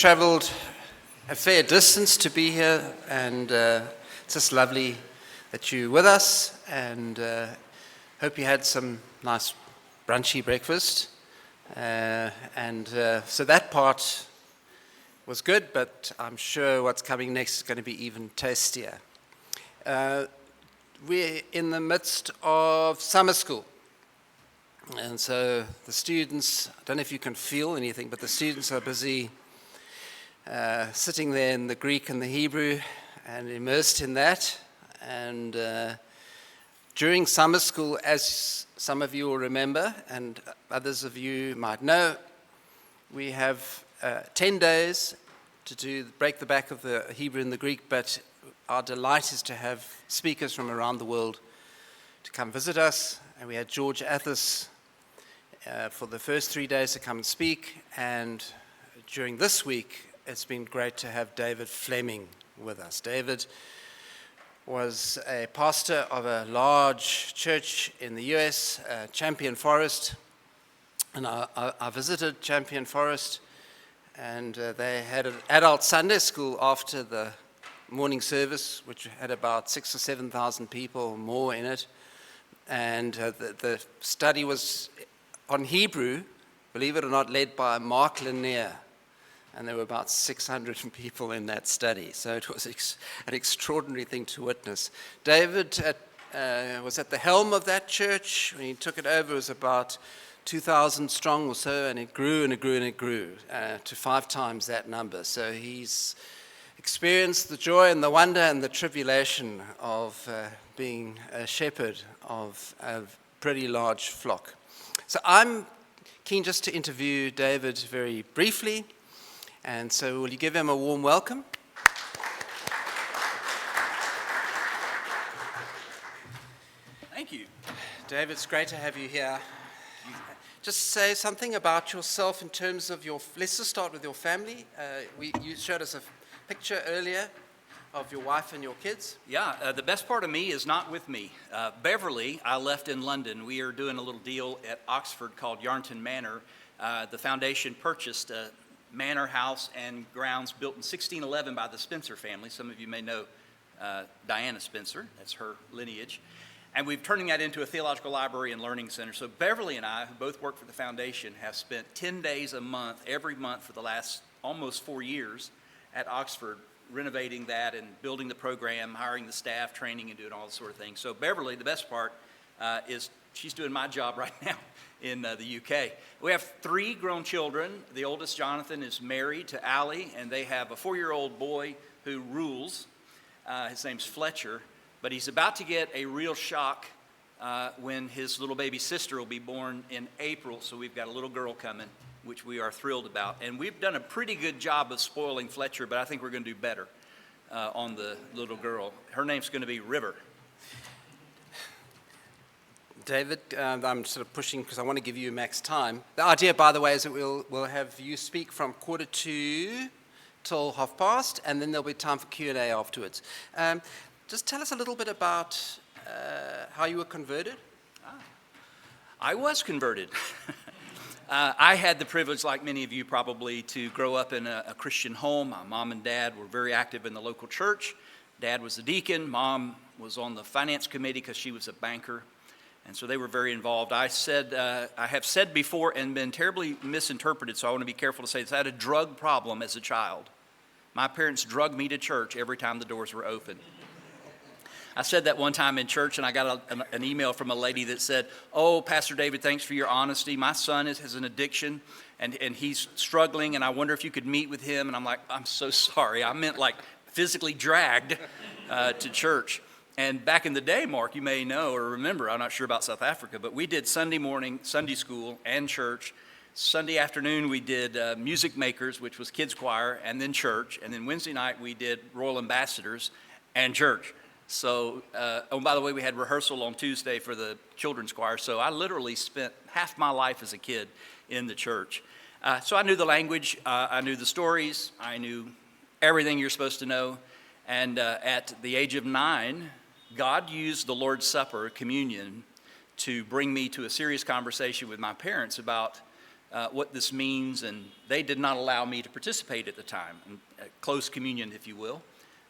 Traveled a fair distance to be here, and it's just lovely that you're with us, and hope you had some nice brunchy breakfast. So that part was good, but I'm sure what's coming next is going to be even tastier. We're in the midst of summer school. And so the students, I don't know if you can feel anything, but the students are busy sitting there in the Greek and the Hebrew and immersed in that. And during summer school, as some of you will remember, and others of you might know, we have 10 days to break the back of the Hebrew and the Greek, but our delight is to have speakers from around the world to come visit us. And we had George Athos for the first 3 days to come and speak, and during this week, it's been great to have David Fleming with us. David was a pastor of a large church in the US, Champion Forest, and I visited Champion Forest, and they had an adult Sunday school after the morning service, which had about 6,000 or 7,000 people or more in it, and the study was on Hebrew, believe it or not, led by Mark Lanier. And there were about 600 people in that study. So it was an extraordinary thing to witness. David was at the helm of that church. When he took it over, it was about 2,000 strong or so, and it grew and it grew and it grew to 5 times that number. So he's experienced the joy and the wonder and the tribulation of being a shepherd of a pretty large flock. So I'm keen just to interview David very briefly. And so will you give him a warm welcome? Thank you. David, it's great to have you here. Just say something about yourself in terms of let's just start with your family. You showed us a picture earlier of your wife and your kids. Yeah, the best part of me is not with me. Beverly, I left in London. We are doing a little deal at Oxford called Yarnton Manor. The foundation purchased a manor house and grounds built in 1611 by the Spencer family. Some of you may know Diana Spencer. That's her lineage. And we're turning that into a theological library and learning center. So Beverly and I, who both work for the foundation, have spent 10 days a month, every month for the last almost 4 years at Oxford, renovating that and building the program, hiring the staff, training, and doing all this sort of thing. So Beverly, the best part is she's doing my job right now in the UK. We have 3 grown children. The oldest, Jonathan, is married to Allie, and they have a 4-year-old boy who rules. His name's Fletcher, but he's about to get a real shock when his little baby sister will be born in April, so we've got a little girl coming, which we are thrilled about. And we've done a pretty good job of spoiling Fletcher, but I think we're going to do better on the little girl. Her name's going to be River. David, I'm sort of pushing because I want to give you max time. The idea, by the way, is that we'll have you speak from 1:45 till past, and then there'll be time for Q&A afterwards. Just tell us a little bit about how you were converted. I was converted. I had the privilege, like many of you probably, to grow up in a Christian home. My mom and dad were very active in the local church. Dad was a deacon. Mom was on the finance committee because she was a banker. And so they were very involved. I have said before and been terribly misinterpreted, so I want to be careful to say this. I had a drug problem as a child. My parents drugged me to church every time the doors were open. I said that one time in church, and I got an email from a lady that said, "Oh, Pastor David, thanks for your honesty. My son has an addiction, and he's struggling, and I wonder if you could meet with him." And I'm like, "I'm so sorry. I meant like physically dragged to church." And back in the day, Mark, you may know or remember, I'm not sure about South Africa, but we did Sunday morning, Sunday school, and church. Sunday afternoon, we did Music Makers, which was kids choir, and then church. And then Wednesday night, we did Royal Ambassadors and church. So, by the way, we had rehearsal on Tuesday for the children's choir. So I literally spent half my life as a kid in the church. So I knew the language, I knew the stories, I knew everything you're supposed to know. And at the age of 9, God used the Lord's Supper, communion, to bring me to a serious conversation with my parents about what this means, and they did not allow me to participate at the time, close communion, if you will.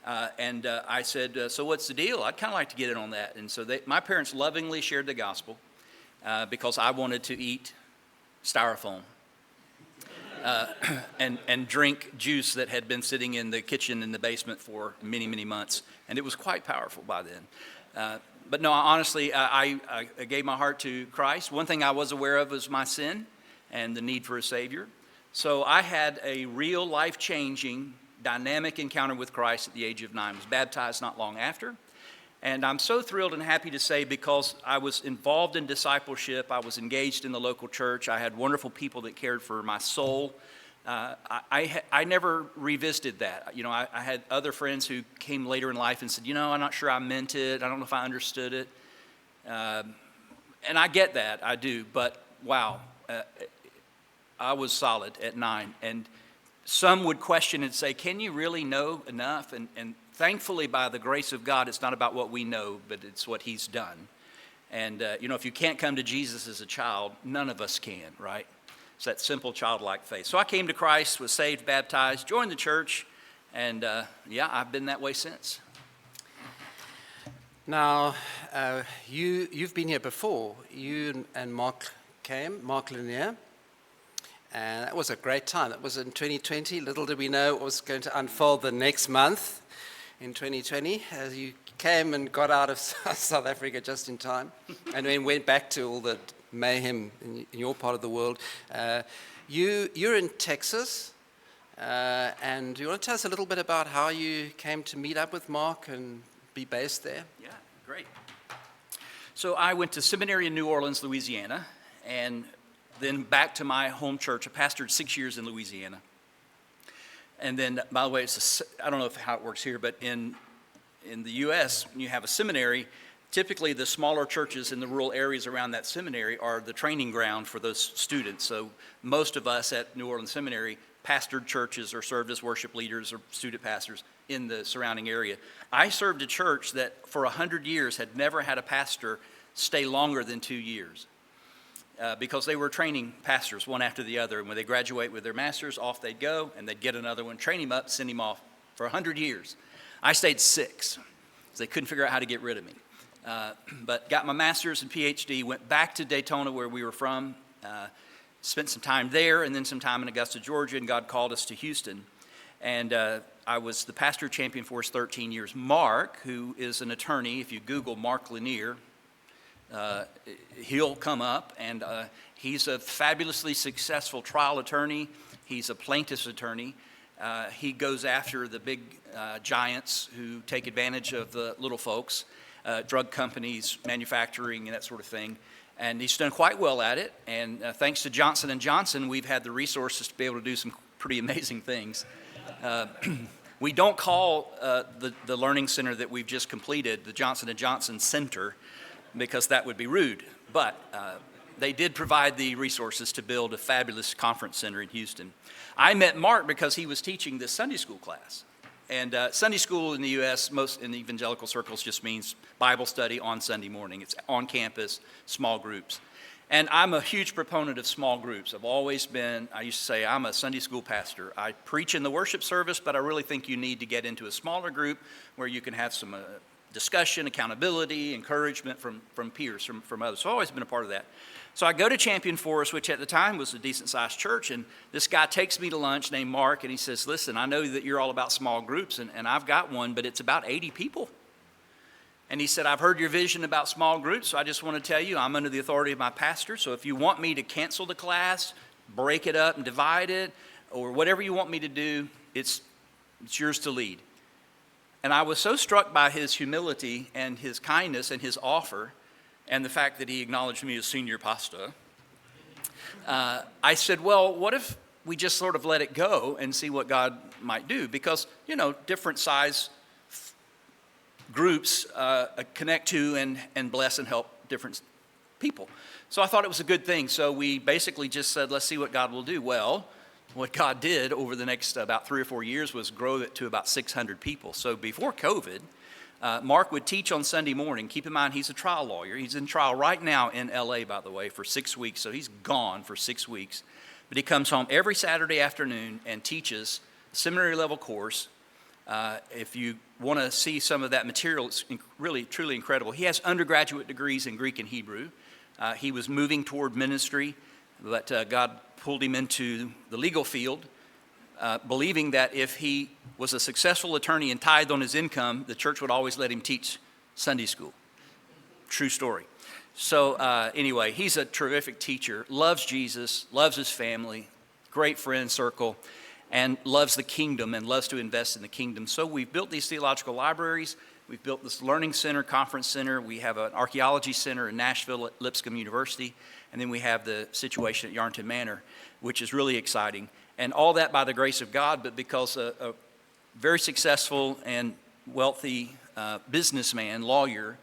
I said, so what's the deal? I'd kind of like to get in on that. And so my parents lovingly shared the gospel because I wanted to eat styrofoam and drink juice that had been sitting in the kitchen in the basement for many, many months. And it was quite powerful by then. But no, honestly, I gave my heart to Christ. One thing I was aware of was my sin and the need for a Savior. So I had a real life-changing, dynamic encounter with Christ at the age of 9. I was baptized not long after. And I'm so thrilled and happy to say, because I was involved in discipleship, I was engaged in the local church, I had wonderful people that cared for my soul. I never revisited that. You know, I had other friends who came later in life and said, you know, I'm not sure I meant it. I don't know if I understood it. And I get that, I do. But wow, I was solid at 9. And some would question and say, can you really know enough? And thankfully, by the grace of God, it's not about what we know, but it's what He's done. And, you know, if you can't come to Jesus as a child, none of us can, right? It's that simple childlike faith. So I came to Christ, was saved, baptized, joined the church, and yeah, I've been that way since. Now, you've been here before. You and Mark came, Mark Lanier, and that was a great time. That was in 2020. Little did we know it was going to unfold the next month in 2020, as you came and got out of South Africa just in time, and then went back to all the mayhem in your part of the world. You're in Texas, and do you want to tell us a little bit about how you came to meet up with Mark and be based there? Yeah, great. So I went to seminary in New Orleans, Louisiana, and then back to my home church. I pastored 6 years in Louisiana. And then, by the way, I don't know how it works here, but in the U.S., when you have a seminary, typically the smaller churches in the rural areas around that seminary are the training ground for those students. So most of us at New Orleans Seminary pastored churches or served as worship leaders or student pastors in the surrounding area. I served a church that for 100 years had never had a pastor stay longer than 2 years. Because they were training pastors one after the other. And when they graduate with their masters, off they'd go, and they'd get another one, train him up, send him off for 100 years. I stayed 6, because they couldn't figure out how to get rid of me. But got my master's and PhD, went back to Daytona where we were from, spent some time there, and then some time in Augusta, Georgia, and God called us to Houston. And I was the pastor of Champion Force 13 years. Mark, who is an attorney, if you Google Mark Lanier, he'll come up, and he's a fabulously successful trial attorney. He's a plaintiff's attorney. He goes after the big giants who take advantage of the little folks, drug companies, manufacturing, and that sort of thing. And he's done quite well at it. And thanks to Johnson & Johnson, we've had the resources to be able to do some pretty amazing things. We don't call the learning center that we've just completed the Johnson & Johnson Center, because that would be rude. But they did provide the resources to build a fabulous conference center in Houston. I met Mark because he was teaching this Sunday school class. And Sunday school in the U.S., most in the evangelical circles, just means Bible study on Sunday morning. It's on campus, small groups. And I'm a huge proponent of small groups. I've always been, I used to say, I'm a Sunday school pastor. I preach in the worship service, but I really think you need to get into a smaller group where you can have some discussion, accountability, encouragement from peers, from others. So I've always been a part of that. So I go to Champion Forest, which at the time was a decent-sized church, and this guy takes me to lunch named Mark, and he says, listen, I know that you're all about small groups, and I've got one, but it's about 80 people. And he said, I've heard your vision about small groups, so I just want to tell you I'm under the authority of my pastor, so if you want me to cancel the class, break it up and divide it, or whatever you want me to do, it's yours to lead. And I was so struck by his humility and his kindness and his offer and the fact that he acknowledged me as senior pastor. I said, well, what if we just sort of let it go and see what God might do? Because, you know, different size groups connect to and bless and help different people. So I thought it was a good thing. So we basically just said, let's see what God will do. Well, what God did over the next about 3 or 4 years was grow it to about 600 people. So before COVID, Mark would teach on Sunday morning. Keep in mind, he's a trial lawyer. He's in trial right now in L.A., by the way, for 6 weeks. So he's gone for 6 weeks. but he comes home every Saturday afternoon and teaches a seminary level course. If you want to see some of that material, it's really, truly incredible. He has undergraduate degrees in Greek and Hebrew. He was moving toward ministry, but God pulled him into the legal field, believing that if he was a successful attorney and tithed on his income, the church would always let him teach Sunday school. True story. So anyway, he's a terrific teacher, loves Jesus, loves his family, great friend circle, and loves the kingdom and loves to invest in the kingdom. So we've built these theological libraries. We've built this learning center, conference center. We have an archaeology center in Nashville at Lipscomb University. And then we have the situation at Yarnton Manor, which is really exciting. And all that by the grace of God, but because a very successful and wealthy businessman, lawyer,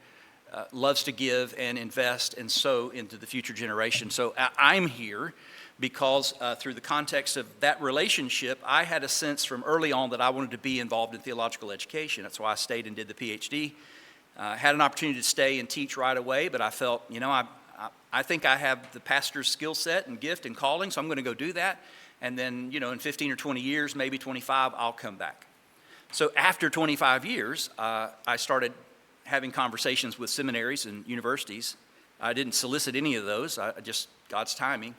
loves to give and invest and sow into the future generation. So I'm here because through the context of that relationship, I had a sense from early on that I wanted to be involved in theological education. That's why I stayed and did the PhD. Had an opportunity to stay and teach right away, but I felt, I think I have the pastor's skill set and gift and calling, so I'm going to go do that. And then, in 15 or 20 years, maybe 25, I'll come back. So after 25 years, I started having conversations with seminaries and universities. I didn't solicit any of those, just God's timing.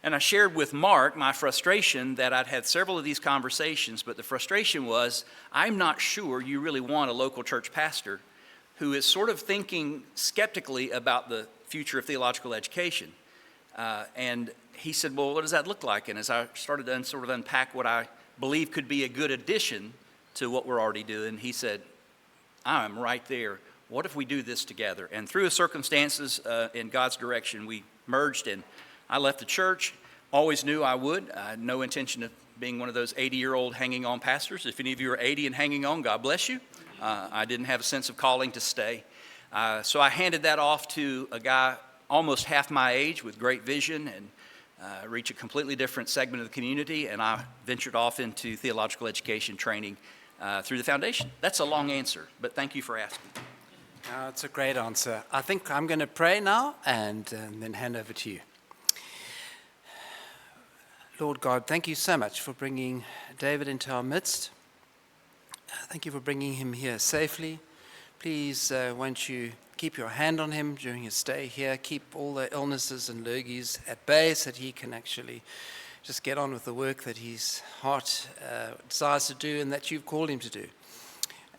And I shared with Mark my frustration that I'd had several of these conversations, but the frustration was, I'm not sure you really want a local church pastor who is sort of thinking skeptically about the future of theological education. And he said, well, what does that look like? And as I started to sort of unpack what I believe could be a good addition to what we're already doing, he said, I'm right there. What if we do this together? And through the circumstances in God's direction, we merged, and I left the church. Always knew I would. I had no intention of being one of those 80-year-old hanging on pastors. If any of you are 80 and hanging on, God bless you. I didn't have a sense of calling to stay. So I handed that off to a guy almost half my age with great vision and reach a completely different segment of the community, and I ventured off into theological education training through the foundation. That's a long answer, but thank you for asking. It's a great answer. I think I'm going to pray now and then hand over to you. Lord God, thank you so much for bringing David into our midst. Thank you for bringing him here safely. Please, won't you keep your hand on him during his stay here. Keep all the illnesses and lurgies at bay so that he can actually just get on with the work that his heart desires to do and that you've called him to do.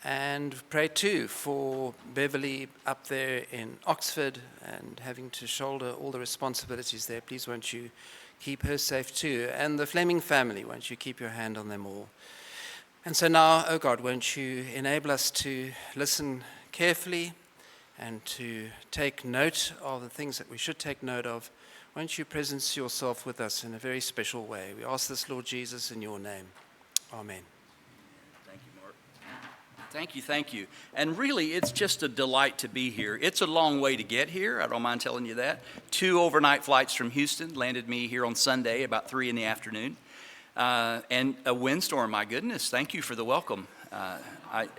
And pray too for Beverly up there in Oxford and having to shoulder all the responsibilities there. Please won't you keep her safe too. And the Fleming family, won't you keep your hand on them all. And so now, oh God, won't you enable us to listen carefully and to take note of the things that we should take note of. Won't you presence yourself with us in a very special way? We ask this, Lord Jesus, in your name. Amen. Thank you, Mark. Thank you. And really, it's just a delight to be here. It's a long way to get here. I don't mind telling you that. 2 overnight flights from Houston landed me here on Sunday about 3 in the afternoon. And a windstorm, my goodness. Thank you for the welcome.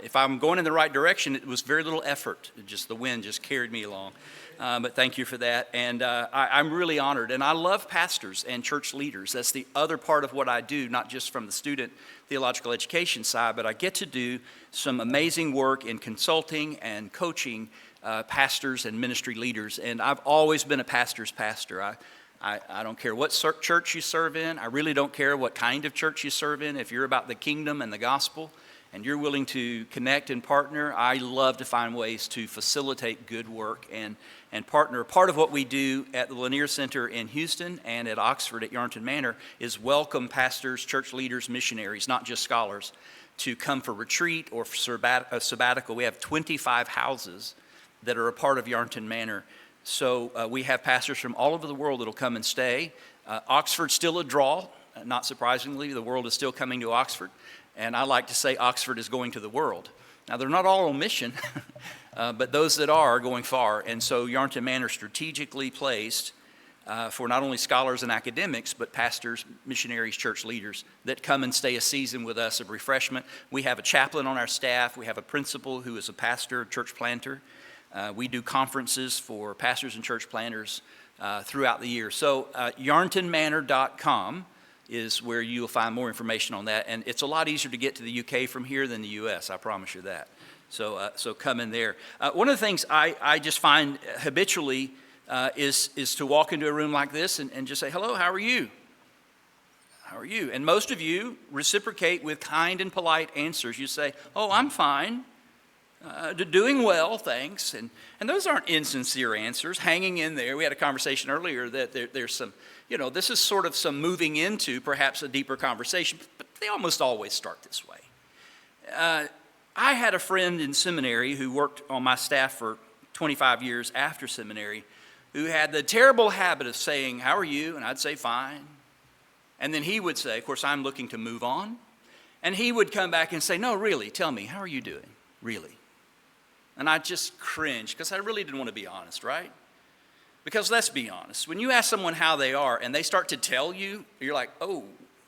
If I'm going in the right direction, it was very little effort. The wind just carried me along. But thank you for that. And I'm really honored. And I love pastors and church leaders. That's the other part of what I do, not just from the student theological education side, but I get to do some amazing work in consulting and coaching pastors and ministry leaders. And I've always been a pastor's pastor. I don't care what church you serve in. I really don't care what kind of church you serve in. If you're about the kingdom and the gospel and you're willing to connect and partner, I love to find ways to facilitate good work and partner. Part of what we do at the Lanier Center in Houston and at Oxford at Yarnton Manor is welcome pastors, church leaders, missionaries, not just scholars, to come for retreat or for sabbatical. We have 25 houses that are a part of Yarnton Manor. So we have pastors from all over the world that will come and stay. Oxford's still a draw. Not surprisingly, the world is still coming to Oxford. And I like to say Oxford is going to the world. Now, they're not all on mission, but those that are going far. And so Yarnton Manor strategically placed for not only scholars and academics, but pastors, missionaries, church leaders that come and stay a season with us of refreshment. We have a chaplain on our staff. We have a principal who is a pastor, church planter. We do conferences for pastors and church planters throughout the year. So yarntonmanor.com is where you'll find more information on that. And it's a lot easier to get to the UK from here than the US, I promise you that. So come in there. One of the things I just find habitually is to walk into a room like this and just say, hello, how are you? How are you? And most of you reciprocate with kind and polite answers. You say, oh, I'm fine. Doing well, thanks. And those aren't insincere answers, hanging in there. We had a conversation earlier that there's some, this is sort of some moving into perhaps a deeper conversation, but they almost always start this way. I had a friend in seminary who worked on my staff for 25 years after seminary who had the terrible habit of saying, how are you? And I'd say, fine. And then he would say, of course, I'm looking to move on. And he would come back and say, no, really, tell me, how are you doing? Really? And I just cringed because I really didn't want to be honest, right? Because let's be honest, when you ask someone how they are and they start to tell you, you're like, oh,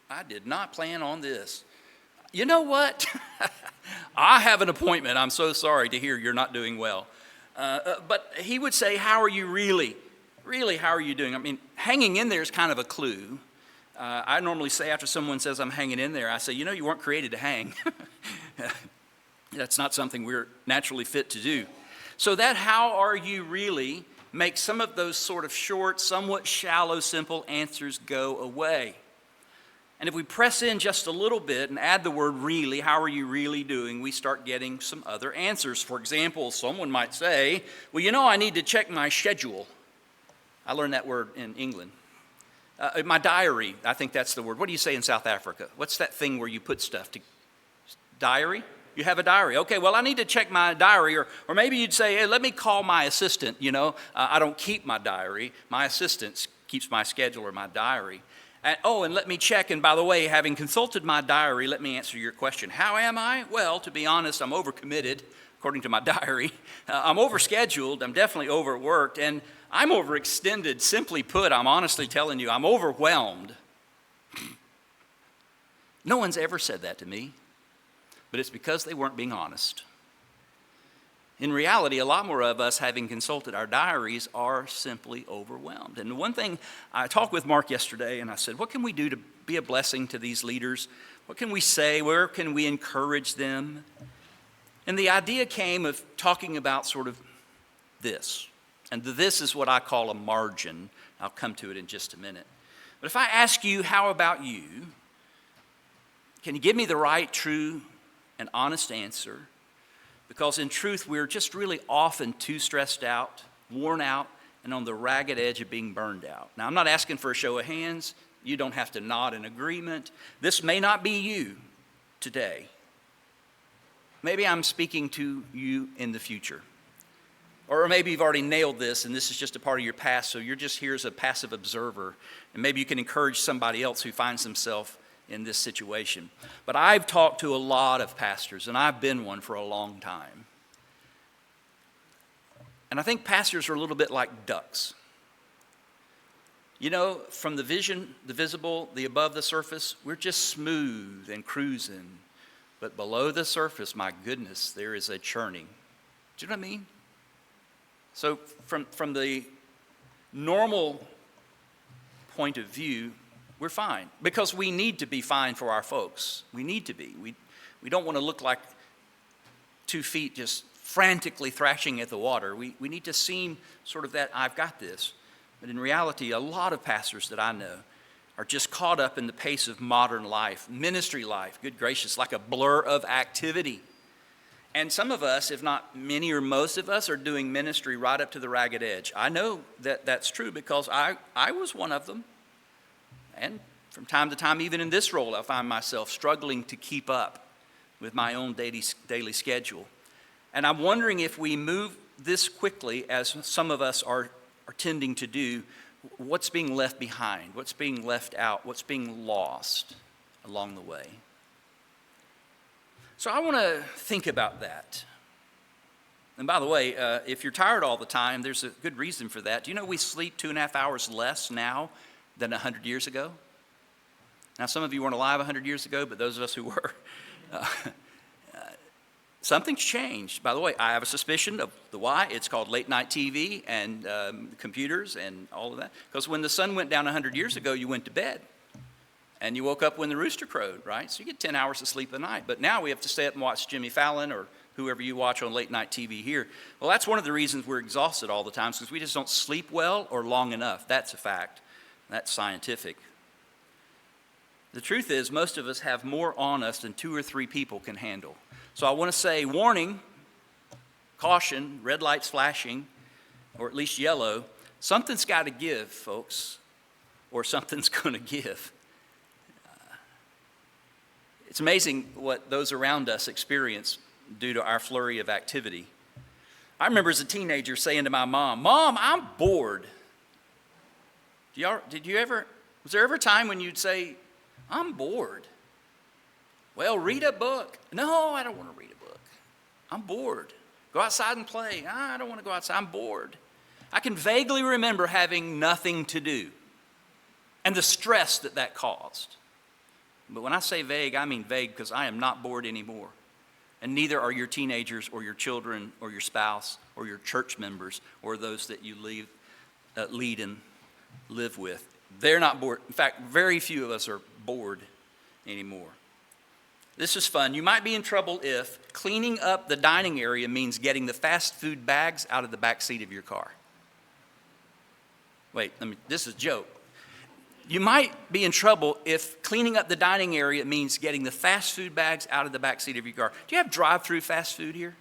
I did not plan on this. You know what? I have an appointment. I'm so sorry to hear you're not doing well. But he would say, how are you really? Really, how are you doing? I mean, hanging in there is kind of a clue. I normally say after someone says I'm hanging in there, I say, you weren't created to hang. That's not something we're naturally fit to do. So that how are you really makes some of those sort of short, somewhat shallow, simple answers go away. And if we press in just a little bit and add the word really, how are you really doing, we start getting some other answers. For example, someone might say, well, I need to check my schedule. I learned that word in England. My diary, I think that's the word. What do you say in South Africa? What's that thing where you put stuff? Diary? You have a diary. Okay, well, I need to check my diary. Or maybe you'd say, hey, let me call my assistant. I don't keep my diary. My assistant keeps my schedule or my diary. And let me check. And by the way, having consulted my diary, let me answer your question. How am I? Well, to be honest, I'm overcommitted, according to my diary. I'm overscheduled. I'm definitely overworked. And I'm overextended. Simply put, I'm honestly telling you, I'm overwhelmed. No one's ever said that to me. But it's because they weren't being honest. In reality, a lot more of us, having consulted our diaries, are simply overwhelmed. And one thing, I talked with Mark yesterday, and I said, what can we do to be a blessing to these leaders? What can we say? Where can we encourage them? And the idea came of talking about sort of this. And this is what I call a margin. I'll come to it in just a minute. But if I ask you, how about you? Can you give me the right, true, an honest answer? Because in truth, we're just really often too stressed out, worn out, and on the ragged edge of being burned out. Now, I'm not asking for a show of hands. You don't have to nod in agreement. This may not be you today. Maybe I'm speaking to you in the future. Or maybe you've already nailed this and this is just a part of your past, so you're just here as a passive observer. And maybe you can encourage somebody else who finds themselves in this situation. But I've talked to a lot of pastors, and I've been one for a long time. And I think pastors are a little bit like ducks. From the vision, the visible, the above the surface, we're just smooth and cruising. But below the surface, my goodness, there is a churning. Do you know what I mean? So from the normal point of view, we're fine, because we need to be fine for our folks. We need to be. We don't want to look like 2 feet just frantically thrashing at the water. We need to seem sort of that, I've got this. But in reality, a lot of pastors that I know are just caught up in the pace of modern life, ministry life, good gracious, like a blur of activity. And some of us, if not many or most of us, are doing ministry right up to the ragged edge. I know that that's true because I was one of them. And from time to time, even in this role, I find myself struggling to keep up with my own daily schedule. And I'm wondering if we move this quickly, as some of us are tending to do, what's being left behind, what's being left out, what's being lost along the way. So I want to think about that. And by the way, if you're tired all the time, there's a good reason for that. Do you know we sleep 2.5 hours less now than 100 years ago? Now, some of you weren't alive 100 years ago, but those of us who were, Something's changed. By the way, I have a suspicion of the why. It's called late night TV and computers and all of that. Because when the sun went down 100 years ago, you went to bed. And you woke up when the rooster crowed, right? So you get 10 hours of sleep a night. But now we have to stay up and watch Jimmy Fallon or whoever you watch on late night TV here. Well, that's one of the reasons we're exhausted all the time, because we just don't sleep well or long enough. That's a fact. That's scientific. The truth is, most of us have more on us than 2 or 3 people can handle. So I want to say, warning, caution, red lights flashing, or at least yellow. Something's got to give, folks, or something's going to give. It's amazing what those around us experience due to our flurry of activity. I remember as a teenager saying to my mom, "Mom, I'm bored." Was there ever a time when you'd say, "I'm bored"? Well, read a book. No, I don't want to read a book. I'm bored. Go outside and play. I don't want to go outside. I'm bored. I can vaguely remember having nothing to do and the stress that caused. But when I say vague, I mean vague, because I am not bored anymore. And neither are your teenagers or your children or your spouse or your church members or those that you lead and live with. They're not bored. In fact, very few of us are bored anymore. This is fun. You might be in trouble if cleaning up the dining area means getting the fast food bags out of the back seat of your car. Wait, this is a joke. You might be in trouble if cleaning up the dining area means getting the fast food bags out of the back seat of your car. Do you have drive-through fast food here?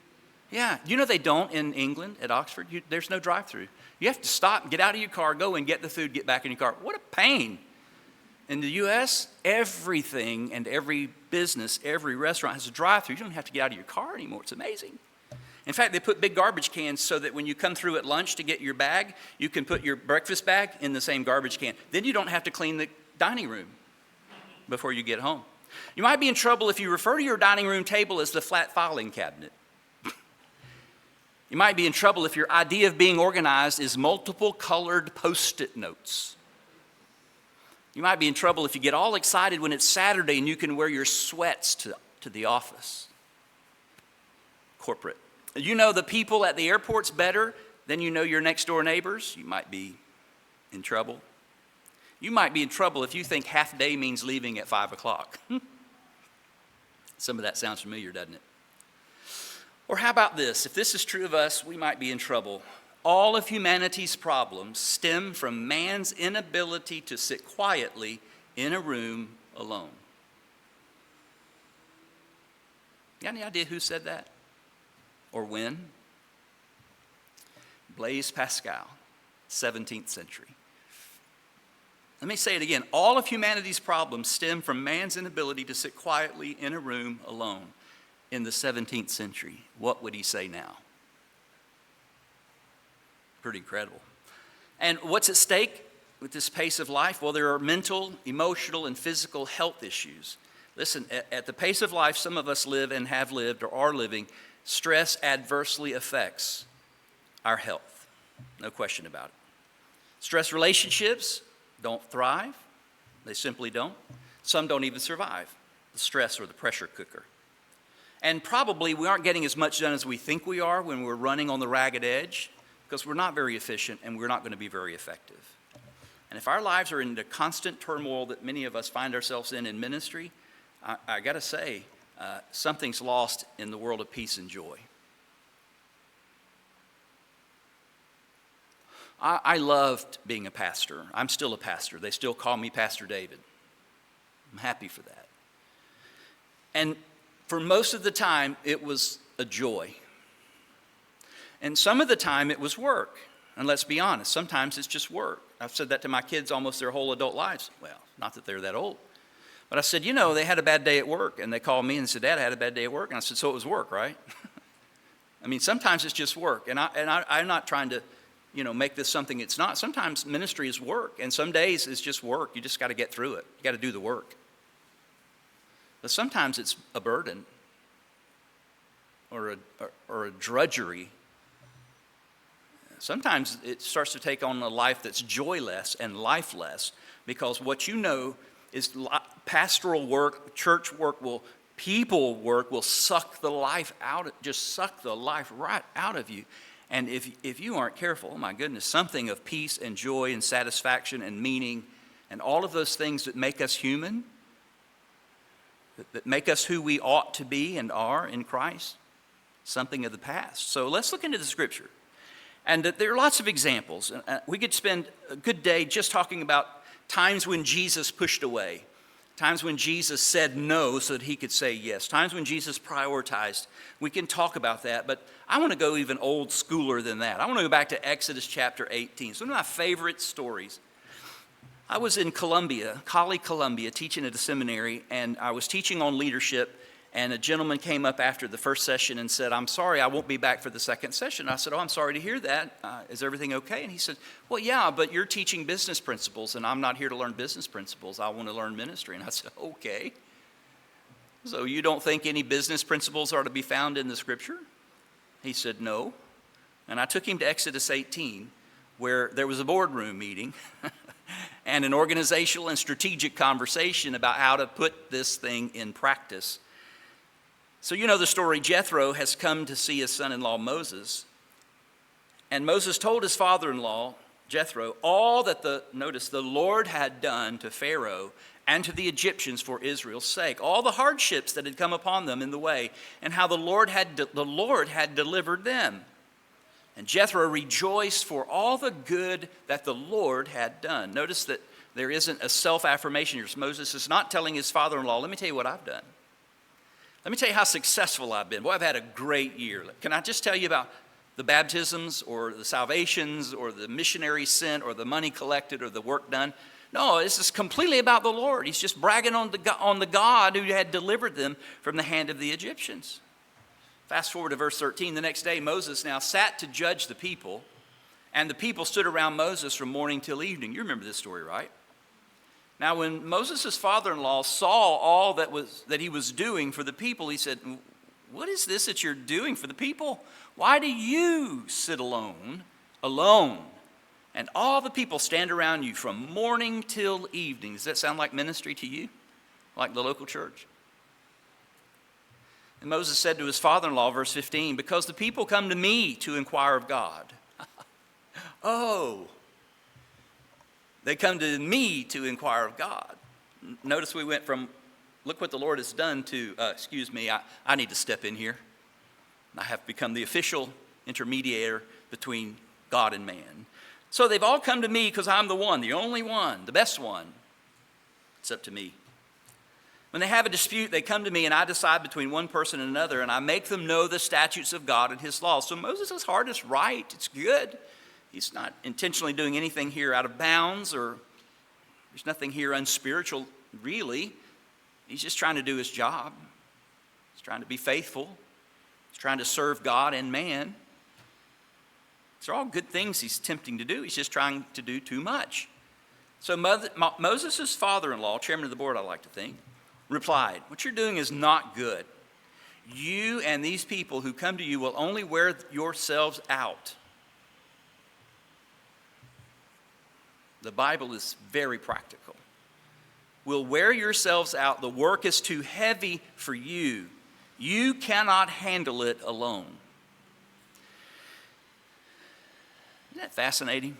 Yeah. You know they don't in England, at Oxford. There's no drive-through. You have to stop, get out of your car, go and get the food, get back in your car. What a pain. In the U.S., everything and every business, every restaurant has a drive-through. You don't have to get out of your car anymore. It's amazing. In fact, they put big garbage cans so that when you come through at lunch to get your bag, you can put your breakfast bag in the same garbage can. Then you don't have to clean the dining room before you get home. You might be in trouble if you refer to your dining room table as the flat filing cabinet. You might be in trouble if your idea of being organized is multiple colored Post-it notes. You might be in trouble if you get all excited when it's Saturday and you can wear your sweats to the office. Corporate. You know the people at the airports better than you know your next door neighbors. You might be in trouble. You might be in trouble if you think half day means leaving at 5 o'clock. Some of that sounds familiar, doesn't it? Or how about this? If this is true of us, we might be in trouble. All of humanity's problems stem from man's inability to sit quietly in a room alone. You got any idea who said that? Or when? Blaise Pascal, 17th century. Let me say it again. All of humanity's problems stem from man's inability to sit quietly in a room alone in the 17th century. What would he say now? Pretty incredible. And what's at stake with this pace of life? Well, there are mental, emotional, and physical health issues. Listen, at the pace of life some of us live and have lived or are living, stress adversely affects our health. No question about it. Stress relationships don't thrive. They simply don't. Some don't even survive the stress or the pressure cooker. And probably we aren't getting as much done as we think we are when we're running on the ragged edge, because we're not very efficient and we're not going to be very effective. And if our lives are in the constant turmoil that many of us find ourselves in ministry, I got to say, something's lost in the world of peace and joy. I loved being a pastor. I'm still a pastor. They still call me Pastor David. I'm happy for that. And for most of the time, it was a joy. And some of the time, it was work. And let's be honest, sometimes it's just work. I've said that to my kids almost their whole adult lives. Well, not that they're that old. But I said, you know, they had a bad day at work. And they called me and said, Dad, I had a bad day at work. And I said, so it was work, right? I mean, sometimes it's just work. And I'm not trying to, make this something it's not. Sometimes ministry is work. And some days it's just work. You just got to get through it. You got to do the work. But sometimes it's a burden or a drudgery. Sometimes it starts to take on a life that's joyless and lifeless, because what you know is pastoral work, church work will People work will suck the life right out of you. And if you aren't careful, oh my goodness, something of peace and joy and satisfaction and meaning and all of those things that make us human, that make us who we ought to be and are in Christ, something of the past. So let's look into the scripture. And there are lots of examples. We could spend a good day just talking about times when Jesus pushed away, times when Jesus said no so that he could say yes, times when Jesus prioritized. We can talk about that, but I want to go even old schooler than that. I want to go back to Exodus chapter 18. It's one of my favorite stories. I was in Columbia, Columbia, teaching at a seminary, and I was teaching on leadership, and a gentleman came up after the first session and said, "I'm sorry, I won't be back for the second session." I said, "Oh, I'm sorry to hear that. Is everything okay?" And he said, "Well, yeah, but you're teaching business principles, and I'm not here to learn business principles. I want to learn ministry." And I said, "Okay. So you don't think any business principles are to be found in the scripture?" He said, "No." And I took him to Exodus 18, where there was a boardroom meeting and an organizational and strategic conversation about how to put this thing in practice. So you know the story. Jethro has come to see his son-in-law Moses, and Moses told his father-in-law Jethro all that the Lord had done to Pharaoh and to the Egyptians for Israel's sake, all the hardships that had come upon them in the way, and how the Lord had delivered them. And Jethro rejoiced for all the good that the Lord had done. Notice that there isn't a self-affirmation here. Moses is not telling his father-in-law, "Let me tell you what I've done. Let me tell you how successful I've been. Boy, I've had a great year. Can I just tell you about the baptisms or the salvations or the missionaries sent or the money collected or the work done?" No, this is completely about the Lord. He's just bragging on the God who had delivered them from the hand of the Egyptians. Fast forward to verse 13. The next day, Moses now sat to judge the people, and the people stood around Moses from morning till evening. You remember this story, right? Now, when Moses' father-in-law saw all that he was doing for the people, he said, "What is this that you're doing for the people? Why do you sit alone, and all the people stand around you from morning till evening?" Does that sound like ministry to you? Like the local church? And Moses said to his father-in-law, verse 15, "Because the people come to me to inquire of God." Oh, they come to me to inquire of God. Notice we went from, "Look what the Lord has done," to, I need to step in here. I have become the official intermediator between God and man. So they've all come to me because I'm the one, the only one, the best one. It's up to me. When they have a dispute, they come to me, and I decide between one person and another, and I make them know the statutes of God and his laws. So Moses' heart is right. It's good. He's not intentionally doing anything here out of bounds, or there's nothing here unspiritual, really. He's just trying to do his job. He's trying to be faithful. He's trying to serve God and man. These are all good things he's attempting to do. He's just trying to do too much. So Moses' father-in-law, chairman of the board, I like to think, replied, "What you're doing is not good. You and these people who come to you will only wear yourselves out." The Bible is very practical. "Will wear yourselves out. The work is too heavy for you. You cannot handle it alone." Isn't that fascinating?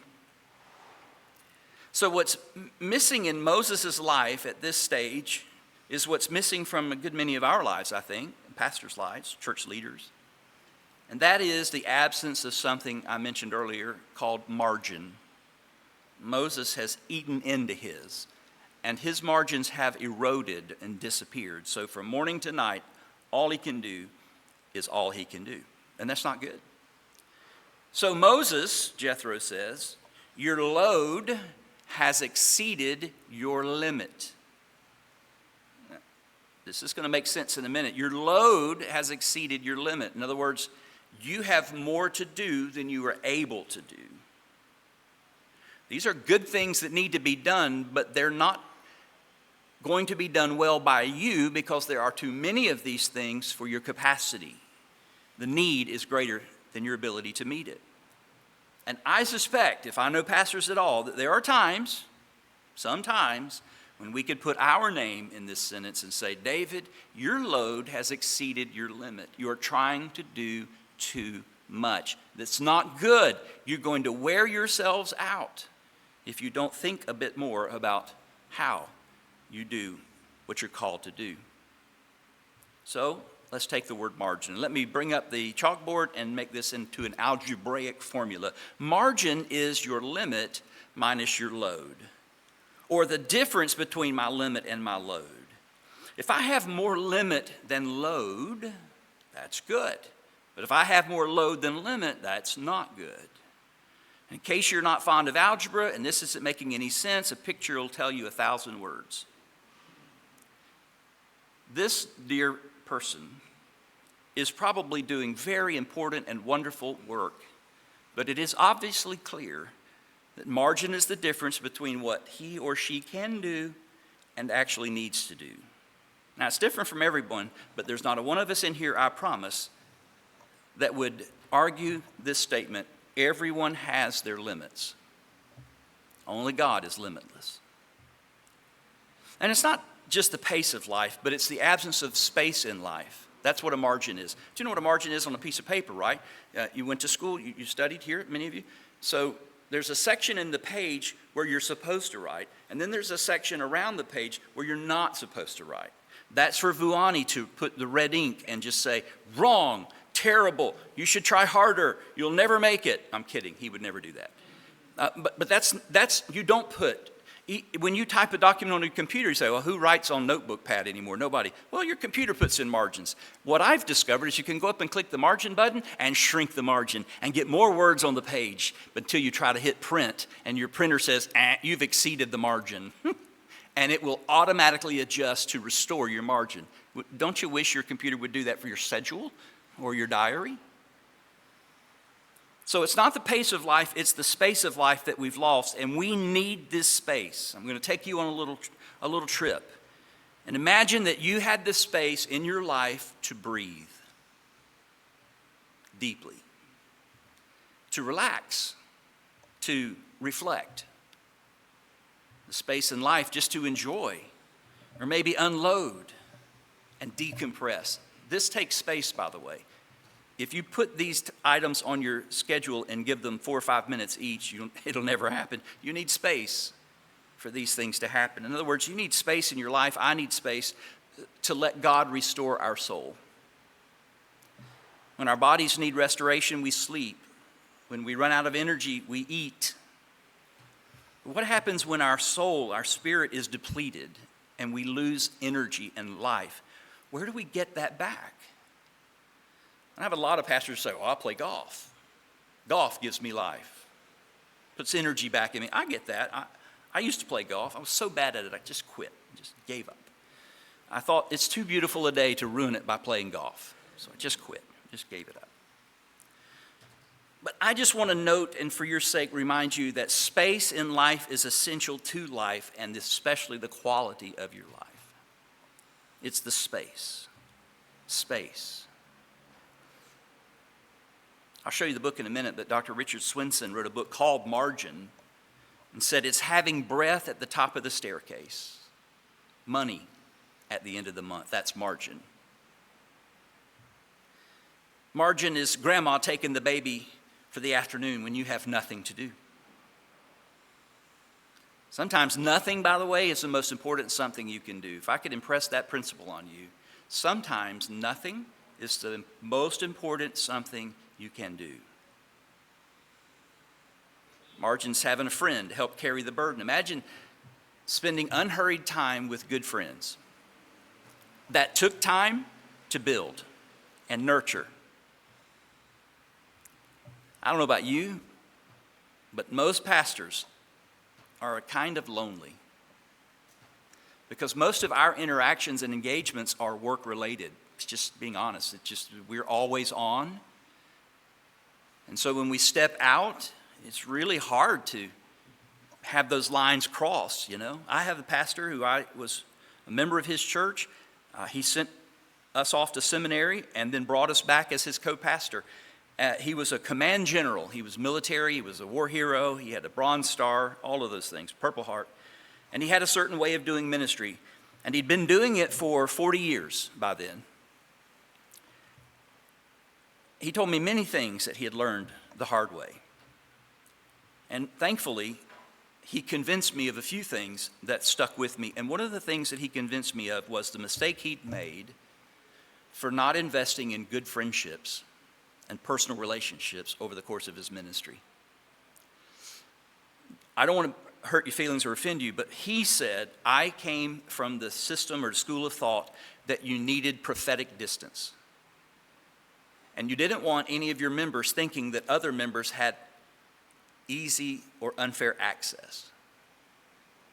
So what's missing in Moses' life at this stage is what's missing from a good many of our lives, I think, pastors' lives, church leaders. And that is the absence of something I mentioned earlier called margin. Moses has eaten into his, and his margins have eroded and disappeared. So from morning to night, all he can do is all he can do. And that's not good. So Moses, Jethro says, your load has exceeded your limit. This is going to make sense in a minute. Your load has exceeded your limit. In other words, you have more to do than you are able to do. These are good things that need to be done, but they're not going to be done well by you because there are too many of these things for your capacity. The need is greater than your ability to meet it. And I suspect, if I know pastors at all, that there are times, sometimes, when we could put our name in this sentence and say, David, your load has exceeded your limit. You are trying to do too much. That's not good. You're going to wear yourselves out if you don't think a bit more about how you do what you're called to do. So let's take the word margin. Let me bring up the chalkboard and make this into an algebraic formula. Margin is your limit minus your load, or the difference between my limit and my load. If I have more limit than load, that's good. But if I have more load than limit, that's not good. In case you're not fond of algebra and this isn't making any sense, a picture will tell you 1,000 words. This dear person is probably doing very important and wonderful work, but it is obviously clear that margin is the difference between what he or she can do and actually needs to do. Now, it's different from everyone, but there's not a one of us in here, I promise, that would argue this statement: everyone has their limits. Only God is limitless. And it's not just the pace of life, but it's the absence of space in life. That's what a margin is. Do you know what a margin is on a piece of paper, right? You went to school, you studied here, many of you. So there's a section in the page where you're supposed to write, and then there's a section around the page where you're not supposed to write. That's for Vuani to put the red ink and just say, wrong, terrible, you should try harder, you'll never make it. I'm kidding, he would never do that. But that's you don't put, when you type a document on your computer, you say, well, who writes on notebook pad anymore? Nobody. Well, your computer puts in margins. What I've discovered is you can go up and click the margin button and shrink the margin and get more words on the page until you try to hit print and your printer says, you've exceeded the margin. And it will automatically adjust to restore your margin. Don't you wish your computer would do that for your schedule or your diary? So it's not the pace of life, it's the space of life that we've lost, and we need this space. I'm going to take you on a little trip. And imagine that you had this space in your life to breathe deeply, to relax, to reflect. The space in life just to enjoy, or maybe unload and decompress. This takes space, by the way. If you put these items on your schedule and give them 4 or 5 minutes each, it'll never happen. You need space for these things to happen. In other words, you need space in your life. I need space to let God restore our soul. When our bodies need restoration, we sleep. When we run out of energy, we eat. What happens when our soul, our spirit is depleted and we lose energy and life? Where do we get that back? I have a lot of pastors say, well, I'll play golf. Golf gives me life, puts energy back in me. I get that. I used to play golf. I was so bad at it, I just quit, just gave up. I thought it's too beautiful a day to ruin it by playing golf. So I just quit, just gave it up. But I just want to note, and for your sake, remind you that space in life is essential to life, and especially the quality of your life. It's the space. Space. I'll show you the book in a minute, but Dr. Richard Swinson wrote a book called Margin and said it's having breath at the top of the staircase, money at the end of the month. That's margin. Margin is grandma taking the baby for the afternoon when you have nothing to do. Sometimes nothing, by the way, is the most important something you can do. If I could impress that principle on you, sometimes nothing is the most important something you can do. Margin's having a friend help carry the burden. Imagine spending unhurried time with good friends. That took time to build and nurture. I don't know about you, but most pastors are kind of lonely because most of our interactions and engagements are work related. It's just being honest. It's just we're always on. And so when we step out, it's really hard to have those lines crossed, you know. I have a pastor who I was a member of his church. He sent us off to seminary and then brought us back as his co-pastor. He was a command general. He was military. He was a war hero. He had a Bronze Star, all of those things, Purple Heart. And he had a certain way of doing ministry. And he'd been doing it for 40 years by then. He told me many things that he had learned the hard way. And thankfully, he convinced me of a few things that stuck with me. And one of the things that he convinced me of was the mistake he'd made for not investing in good friendships and personal relationships over the course of his ministry. I don't want to hurt your feelings or offend you, but he said, I came from the system or school of thought that you needed prophetic distance. And you didn't want any of your members thinking that other members had easy or unfair access.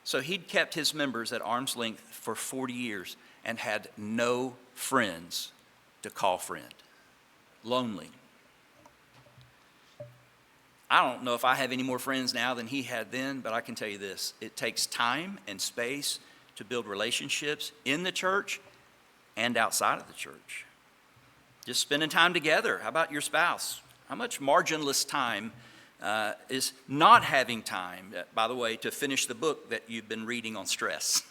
So he'd kept his members at arm's length for 40 years and had no friends to call friend. Lonely. I don't know if I have any more friends now than he had then, but I can tell you this. It takes time and space to build relationships in the church and outside of the church. Just spending time together. How about your spouse? How much marginless time is not having time, by the way, to finish the book that you've been reading on stress?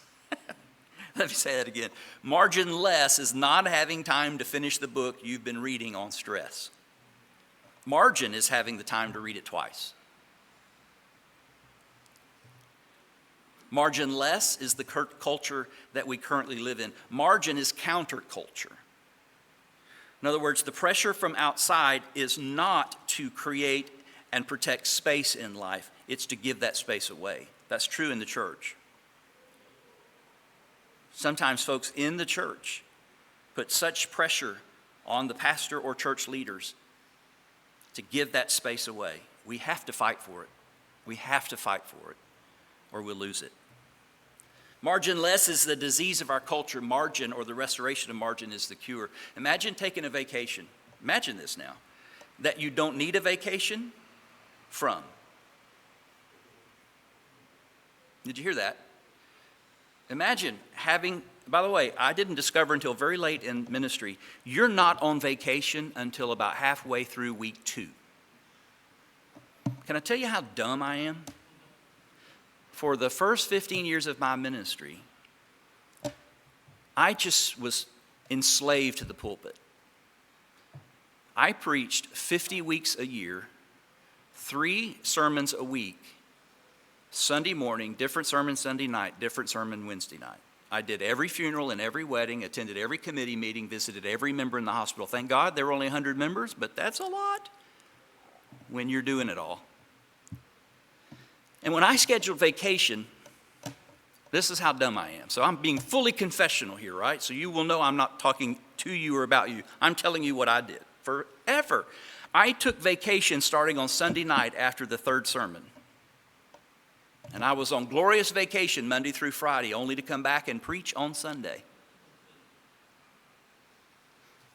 Let me say that again. Marginless is not having time to finish the book you've been reading on stress. Margin is having the time to read it twice. Marginless is the culture that we currently live in. Margin is counterculture. In other words, the pressure from outside is not to create and protect space in life. It's to give that space away. That's true in the church. Sometimes folks in the church put such pressure on the pastor or church leaders to give that space away. We have to fight for it. We have to fight for it, or we'll lose it. Marginless is the disease of our culture. Margin, or the restoration of margin, is the cure. Imagine taking a vacation. Imagine this now, that you don't need a vacation from. Did you hear that? Imagine having, by the way, I didn't discover until very late in ministry, you're not on vacation until about halfway through week 2. Can I tell you how dumb I am? For the first 15 years of my ministry, I just was enslaved to the pulpit. I preached 50 weeks a year, 3 sermons a week, Sunday morning, different sermon Sunday night, different sermon Wednesday night. I did every funeral and every wedding, attended every committee meeting, visited every member in the hospital. Thank God there were only 100 members, but that's a lot when you're doing it all. And when I scheduled vacation, this is how dumb I am. So I'm being fully confessional here, right? So you will know I'm not talking to you or about you. I'm telling you what I did. Forever, I took vacation starting on Sunday night after the 3rd sermon. And I was on glorious vacation Monday through Friday, only to come back and preach on Sunday.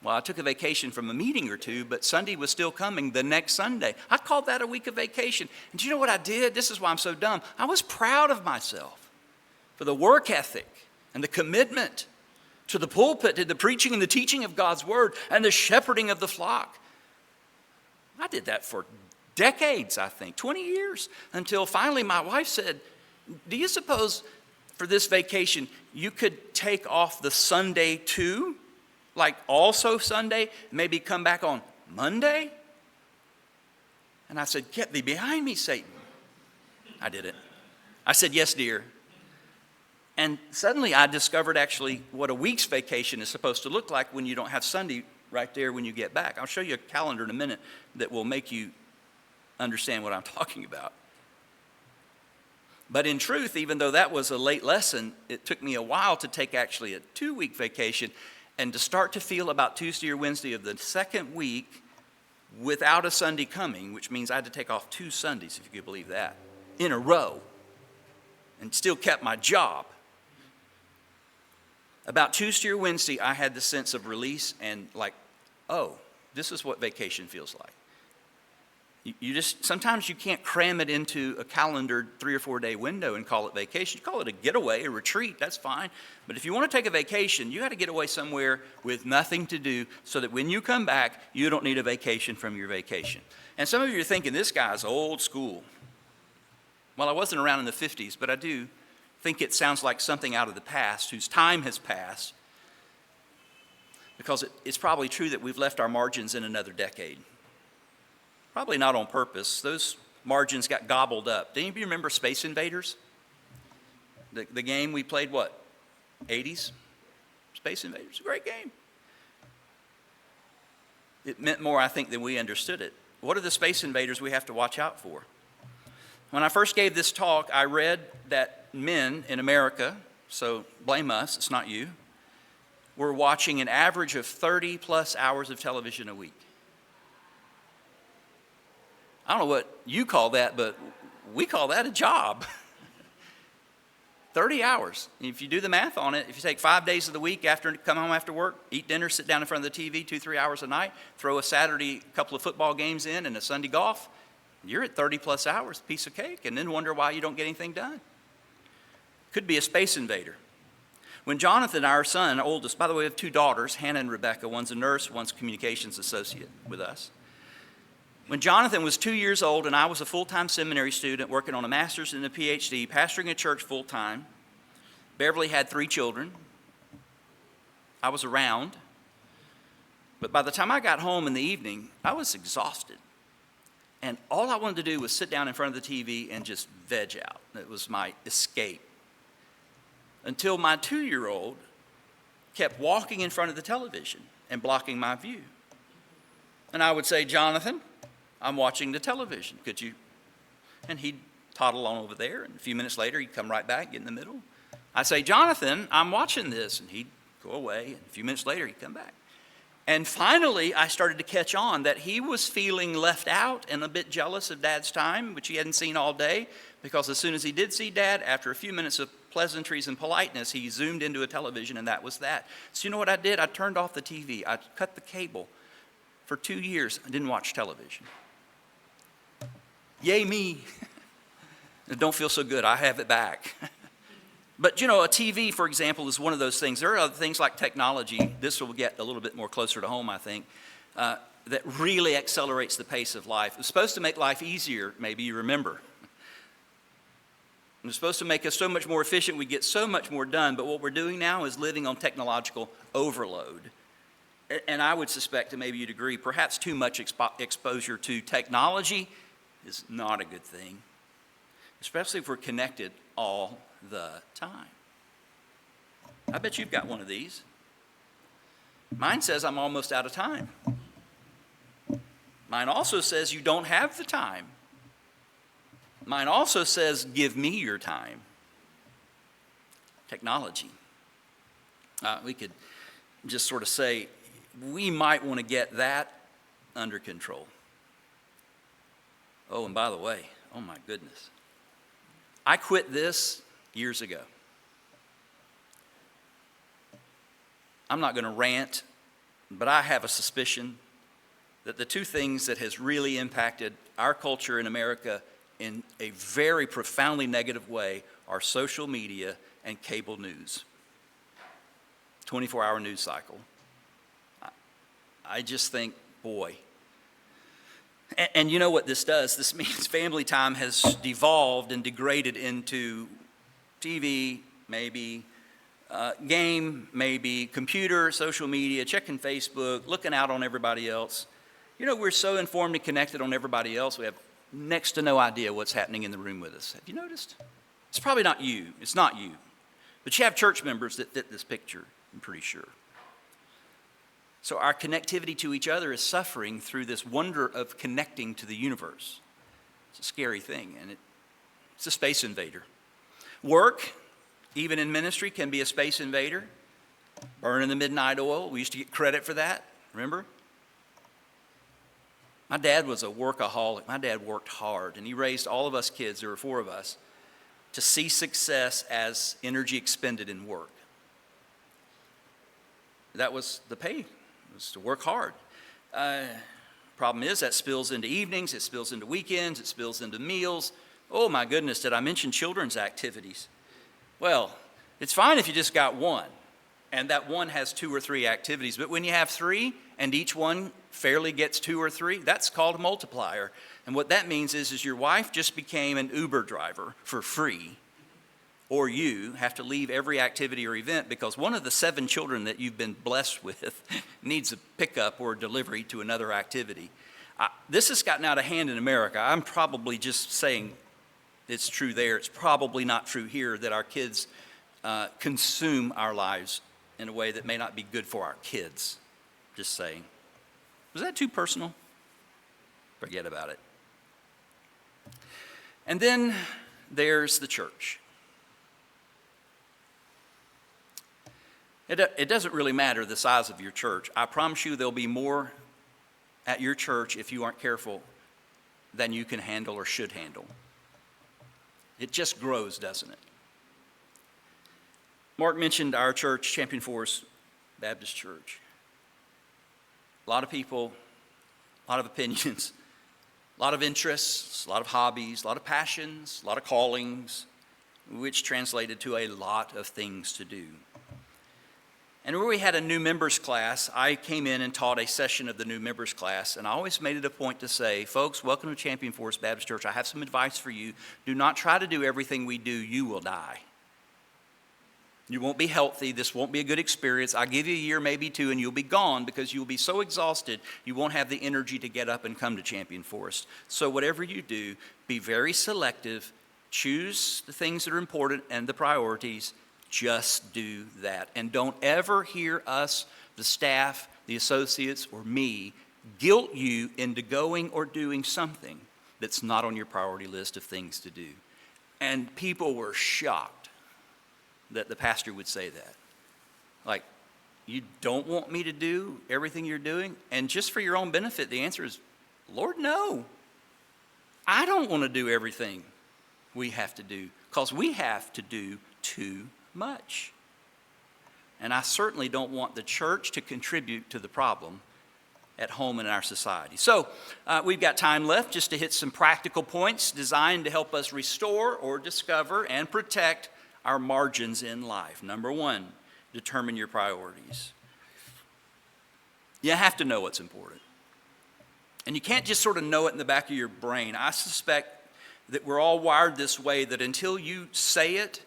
Well, I took a vacation from a meeting or two, but Sunday was still coming the next Sunday. I called that a week of vacation. And do you know what I did? This is why I'm so dumb. I was proud of myself for the work ethic and the commitment to the pulpit, to the preaching and the teaching of God's word and the shepherding of the flock. I did that for decades, I think, 20 years, until finally my wife said, do you suppose for this vacation you could take off the Sunday too? Like also Sunday, maybe come back on Monday? And I said, get thee behind me, Satan. I did it. I said, yes, dear. And suddenly I discovered actually what a week's vacation is supposed to look like when you don't have Sunday right there when you get back. I'll show you a calendar in a minute that will make you understand what I'm talking about. But in truth, even though that was a late lesson, it took me a while to take actually a 2-week vacation and to start to feel about Tuesday or Wednesday of the second week without a Sunday coming, which means I had to take off 2 Sundays, if you could believe that, in a row, and still kept my job. About Tuesday or Wednesday, I had the sense of release and like, oh, this is what vacation feels like. You just, sometimes you can't cram it into a calendared 3 or 4 day window and call it vacation. You call it a getaway, a retreat, that's fine. But if you want to take a vacation, you got to get away somewhere with nothing to do so that when you come back, you don't need a vacation from your vacation. And some of you are thinking, this guy's old school. Well, I wasn't around in the 50s, but I do think it sounds like something out of the past, whose time has passed, because it's probably true that we've left our margins in another decade. Probably not on purpose. Those margins got gobbled up. Do any of you remember Space Invaders? The game we played, what, 80s? Space Invaders, a great game. It meant more, I think, than we understood it. What are the Space Invaders we have to watch out for? When I first gave this talk, I read that men in America, so blame us, it's not you, were watching an average of 30 plus hours of television a week. I don't know what you call that, but we call that a job. 30 hours. If you do the math on it, if you take 5 days of the week, come home after work, eat dinner, sit down in front of the TV 2-3 hours a night, throw a Saturday couple of football games in and a Sunday golf, you're at 30 plus hours, piece of cake, and then wonder why you don't get anything done. Could be a space invader. When Jonathan, our son, oldest, by the way, we have 2 daughters, Hannah and Rebecca, one's a nurse, one's a communications associate with us. When Jonathan was 2 years old and I was a full-time seminary student working on a master's and a PhD, pastoring a church full-time, Beverly had 3 children. I was around. But by the time I got home in the evening, I was exhausted. And all I wanted to do was sit down in front of the TV and just veg out. It was my escape. Until my 2-year-old kept walking in front of the television and blocking my view. And I would say, Jonathan, I'm watching the television. Could you? And he'd toddle on over there, and a few minutes later, he'd come right back, get in the middle. I'd say, Jonathan, I'm watching this, and he'd go away, and a few minutes later, he'd come back. And finally, I started to catch on that he was feeling left out and a bit jealous of Dad's time, which he hadn't seen all day, because as soon as he did see Dad, after a few minutes of pleasantries and politeness, he zoomed into a television, and that was that. So you know what I did? I turned off the TV. I cut the cable. For 2 years, I didn't watch television. Yay me. Don't feel so good. I have it back. But, you know, a TV, for example, is one of those things. There are other things like technology. This will get a little bit more closer to home, I think, that really accelerates the pace of life. It's supposed to make life easier, maybe you remember. It's supposed to make us so much more efficient. We get so much more done. But what we're doing now is living on technological overload. And I would suspect, and maybe you'd agree, perhaps too much exposure to technology is not a good thing, especially if we're connected all the time. I bet you've got one of these. Mine says I'm almost out of time. Mine also says you don't have the time. Mine also says give me your time. Technology. We could just sort of say we might want to get that under control. Oh, and by the way, oh my goodness. I quit this years ago. I'm not going to rant, but I have a suspicion that the 2 things that has really impacted our culture in America in a very profoundly negative way are social media and cable news. 24-hour news cycle. I just think, boy. And you know what this does? This means family time has devolved and degraded into TV, maybe, game, maybe, computer, social media, checking Facebook, looking out on everybody else. You know, we're so informed and connected on everybody else, we have next to no idea what's happening in the room with us. Have you noticed? It's probably not you. It's not you. But you have church members that fit this picture, I'm pretty sure. So our connectivity to each other is suffering through this wonder of connecting to the universe. It's a scary thing, and it's a space invader. Work, even in ministry, can be a space invader. Burning the midnight oil, we used to get credit for that, remember? My dad was a workaholic. My dad worked hard, and he raised all of us kids, there were 4 of us, to see success as energy expended in work. That was the pay. It was to work hard. Problem is that spills into evenings, it spills into weekends, it spills into meals. Oh my goodness, did I mention children's activities? Well, it's fine if you just got one, and that one has 2 or 3 activities, but when you have 3 and each one fairly gets 2 or 3, that's called a multiplier. And what that means is your wife just became an Uber driver for free, or you have to leave every activity or event because one of the 7 children that you've been blessed with needs a pickup or a delivery to another activity. This has gotten out of hand in America. I'm probably just saying it's true there. It's probably not true here that our kids consume our lives in a way that may not be good for our kids. Just saying. Was that too personal? Forget about it. And then there's the church. It doesn't really matter the size of your church. I promise you there'll be more at your church if you aren't careful than you can handle or should handle. It just grows, doesn't it? Mark mentioned our church, Champion Forest Baptist Church. A lot of people, a lot of opinions, a lot of interests, a lot of hobbies, a lot of passions, a lot of callings, which translated to a lot of things to do. And where we had a new members class, I came in and taught a session of the new members class, and I always made it a point to say, folks, welcome to Champion Forest Baptist Church. I have some advice for you. Do not try to do everything we do. You will die. You won't be healthy. This won't be a good experience. I'll give you a year, maybe 2, and you'll be gone because you'll be so exhausted, you won't have the energy to get up and come to Champion Forest. So whatever you do, be very selective. Choose the things that are important and the priorities. Just do that. And don't ever hear us, the staff, the associates, or me, guilt you into going or doing something that's not on your priority list of things to do. And people were shocked that the pastor would say that. Like, you don't want me to do everything you're doing? And just for your own benefit, the answer is, Lord, no. I don't want to do everything we have to do because we have to do too much. And I certainly don't want the church to contribute to the problem at home in our society. So we've got time left just to hit some practical points designed to help us restore or discover and protect our margins in life. Number 1, determine your priorities. You have to know what's important. And you can't just sort of know it in the back of your brain. I suspect that we're all wired this way, that until you say it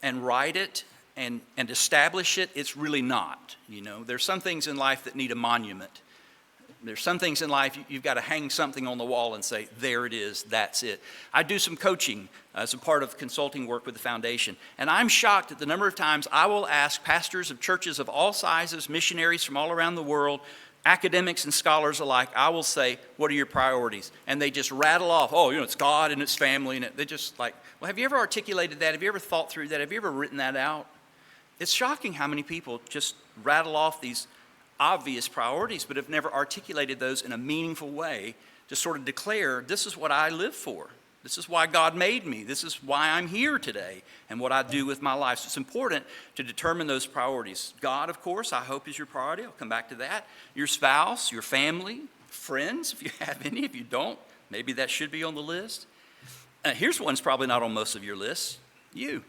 and write it and establish it, it's really not. You know, there's some things in life that need a monument. There's some things in life you've got to hang something on the wall and say, there it is, that's it. I do some coaching as a part of consulting work with the foundation, and I'm shocked at the number of times I will ask pastors of churches of all sizes, missionaries from all around the world, academics and scholars alike, I will say, what are your priorities? And they just rattle off, it's God and it's family. And they just like, well, have you ever articulated that? Have you ever thought through that? Have you ever written that out? It's shocking how many people just rattle off these obvious priorities, but have never articulated those in a meaningful way to sort of declare, this is what I live for. This is why God made me. This is why I'm here today and what I do with my life. So it's important to determine those priorities. God, of course, I hope is your priority. I'll come back to that. Your spouse, your family, friends, if you have any. If you don't, maybe that should be on the list. Here's one's probably not on most of your lists. You.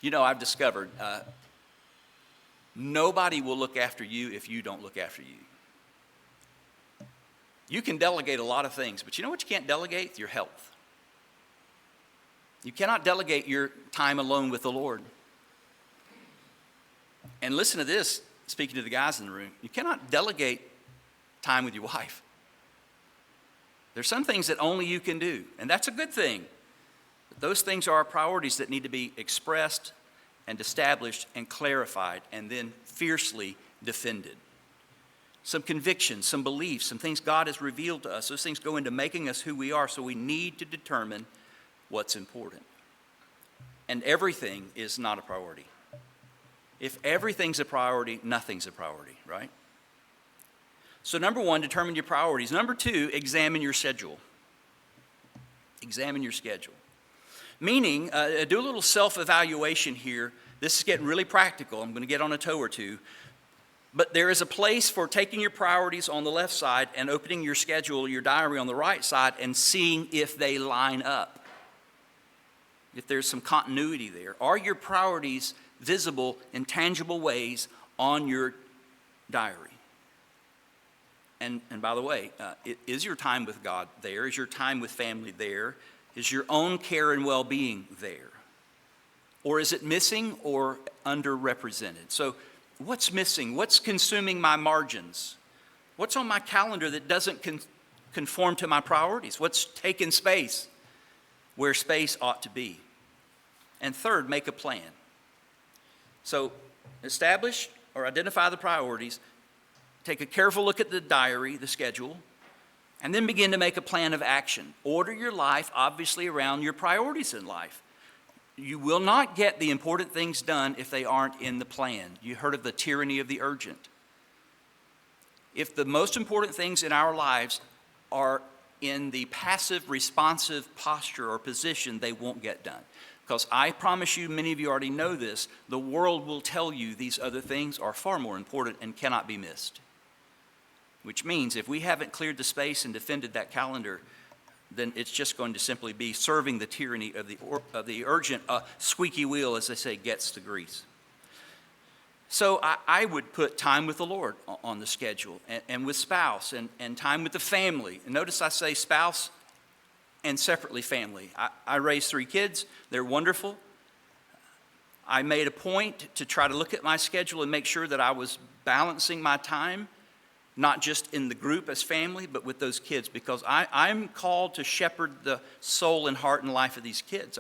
You know, I've discovered nobody will look after you if you don't look after you. You can delegate a lot of things, but you know what you can't delegate? Your health. You cannot delegate your time alone with the Lord. And listen to this, speaking to the guys in the room, you cannot delegate time with your wife. There's some things that only you can do, and that's a good thing. But those things are priorities that need to be expressed and established and clarified and then fiercely defended. Some convictions, some beliefs, some things God has revealed to us. Those things go into making us who we are, so we need to determine what's important. And everything is not a priority. If everything's a priority, nothing's a priority, right? So number 1, determine your priorities. Number 2, examine your schedule. Examine your schedule. Meaning, do a little self-evaluation here. This is getting really practical. I'm going to get on a toe or two. But there is a place for taking your priorities on the left side and opening your schedule, your diary on the right side, and seeing if they line up. If there's some continuity there. Are your priorities visible in tangible ways on your diary? And by the way, is your time with God there? Is your time with family there? Is your own care and well-being there? Or is it missing or underrepresented? So what's missing? What's consuming my margins? What's on my calendar that doesn't conform to my priorities? What's taking space where space ought to be? And third, make a plan. So establish or identify the priorities, take a careful look at the diary, the schedule, and then begin to make a plan of action. Order your life, obviously, around your priorities in life. You will not get the important things done if they aren't in the plan. You heard of the tyranny of the urgent. If the most important things in our lives are in the passive, responsive posture or position, they won't get done. Because I promise you, many of you already know this, the world will tell you these other things are far more important and cannot be missed. Which means if we haven't cleared the space and defended that calendar, then it's just going to simply be serving the tyranny of the urgent. Squeaky wheel, as they say, gets the grease. So I would put time with the Lord on the schedule, and with spouse, and time with the family. And notice I say spouse and separately family. I raised 3 kids. They're wonderful. I made a point to try to look at my schedule and make sure that I was balancing my time, not just in the group as family, but with those kids, because I'm called to shepherd the soul and heart and life of these kids.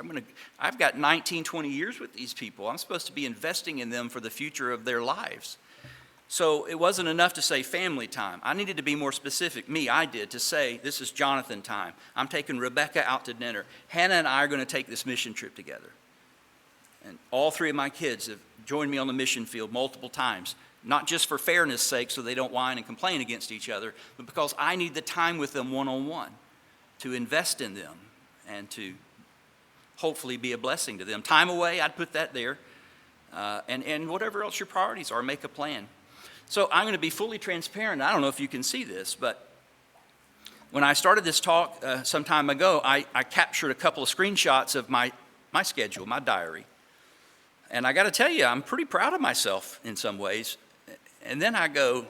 I've got 19, 20 years with these people. I'm supposed to be investing in them for the future of their lives. So it wasn't enough to say family time. I needed to be more specific. I did, to say, this is Jonathan time. I'm taking Rebecca out to dinner. Hannah and I are going to take this mission trip together. And all 3 of my kids have joined me on the mission field multiple times. Not just for fairness' sake so they don't whine and complain against each other, but because I need the time with them one-on-one to invest in them and to hopefully be a blessing to them. Time away, I'd put that there. And whatever else your priorities are, make a plan. So I'm going to be fully transparent. I don't know if you can see this, but when I started this talk some time ago, I captured a couple of screenshots of my schedule, my diary. And I got to tell you, I'm pretty proud of myself in some ways. And then I go,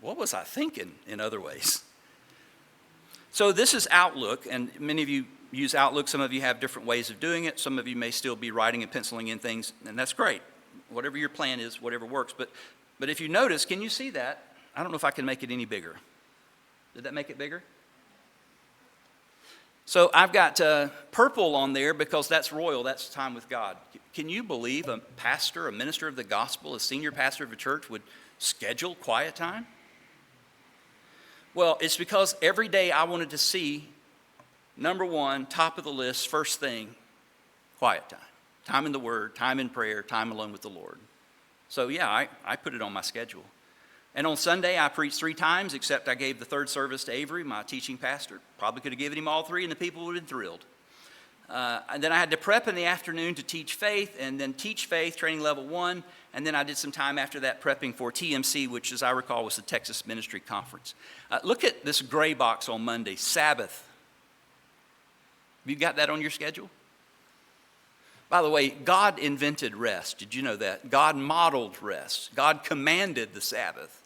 what was I thinking in other ways? So this is Outlook, and many of you use Outlook. Some of you have different ways of doing it. Some of you may still be writing and penciling in things, and that's great. Whatever your plan is, whatever works. But if you notice, can you see that? I don't know if I can make it any bigger. Did that make it bigger? So I've got purple on there because that's royal, that's time with God. Can you believe a pastor, a minister of the gospel, a senior pastor of a church would schedule quiet time? Well, it's because every day I wanted to see, number one, top of the list, first thing, quiet time. Time in the Word, time in prayer, time alone with the Lord. So yeah, I put it on my schedule. And on Sunday, I preached 3 times, except I gave the 3rd service to Avery, my teaching pastor. Probably could have given him all 3, and the people would have been thrilled. And then I had to prep in the afternoon to teach faith, and then teach faith, training level 1. And then I did some time after that prepping for TMC, which, as I recall, was the Texas Ministry Conference. Look at this gray box on Monday, Sabbath. Have you got that on your schedule? By the way, God invented rest. Did you know that? God modeled rest. God commanded the Sabbath.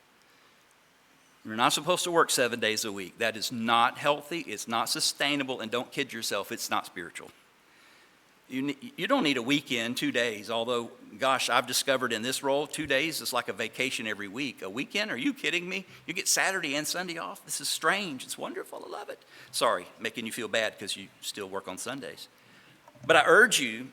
You're not supposed to work 7 days a week. That is not healthy. It's not sustainable. And don't kid yourself, it's not spiritual. You don't need a weekend, 2 days. Although, gosh, I've discovered in this role, 2 days is like a vacation every week. A weekend? Are you kidding me? You get Saturday and Sunday off? This is strange. It's wonderful. I love it. Sorry, making you feel bad because you still work on Sundays. But I urge you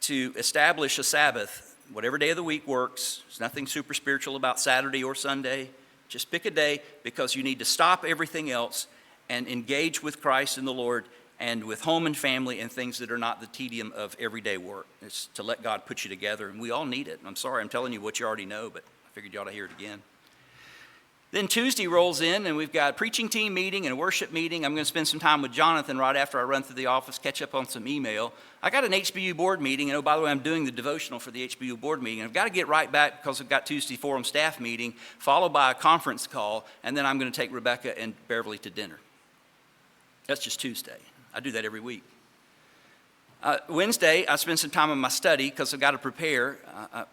to establish a Sabbath, whatever day of the week works. There's nothing super spiritual about Saturday or Sunday. Just pick a day, because you need to stop everything else and engage with Christ and the Lord and with home and family and things that are not the tedium of everyday work. It's to let God put you together, and we all need it. I'm sorry I'm telling you what you already know, but I figured you ought to hear it again. Then Tuesday rolls in, and we've got a preaching team meeting and a worship meeting. I'm going to spend some time with Jonathan right after I run through the office, catch up on some email. I got an HBU board meeting, and oh, by the way, I'm doing the devotional for the HBU board meeting. I've got to get right back because I've got Tuesday forum staff meeting, followed by a conference call, and then I'm going to take Rebecca and Beverly to dinner. That's just Tuesday. I do that every week. Wednesday, I spend some time on my study because I've got to prepare.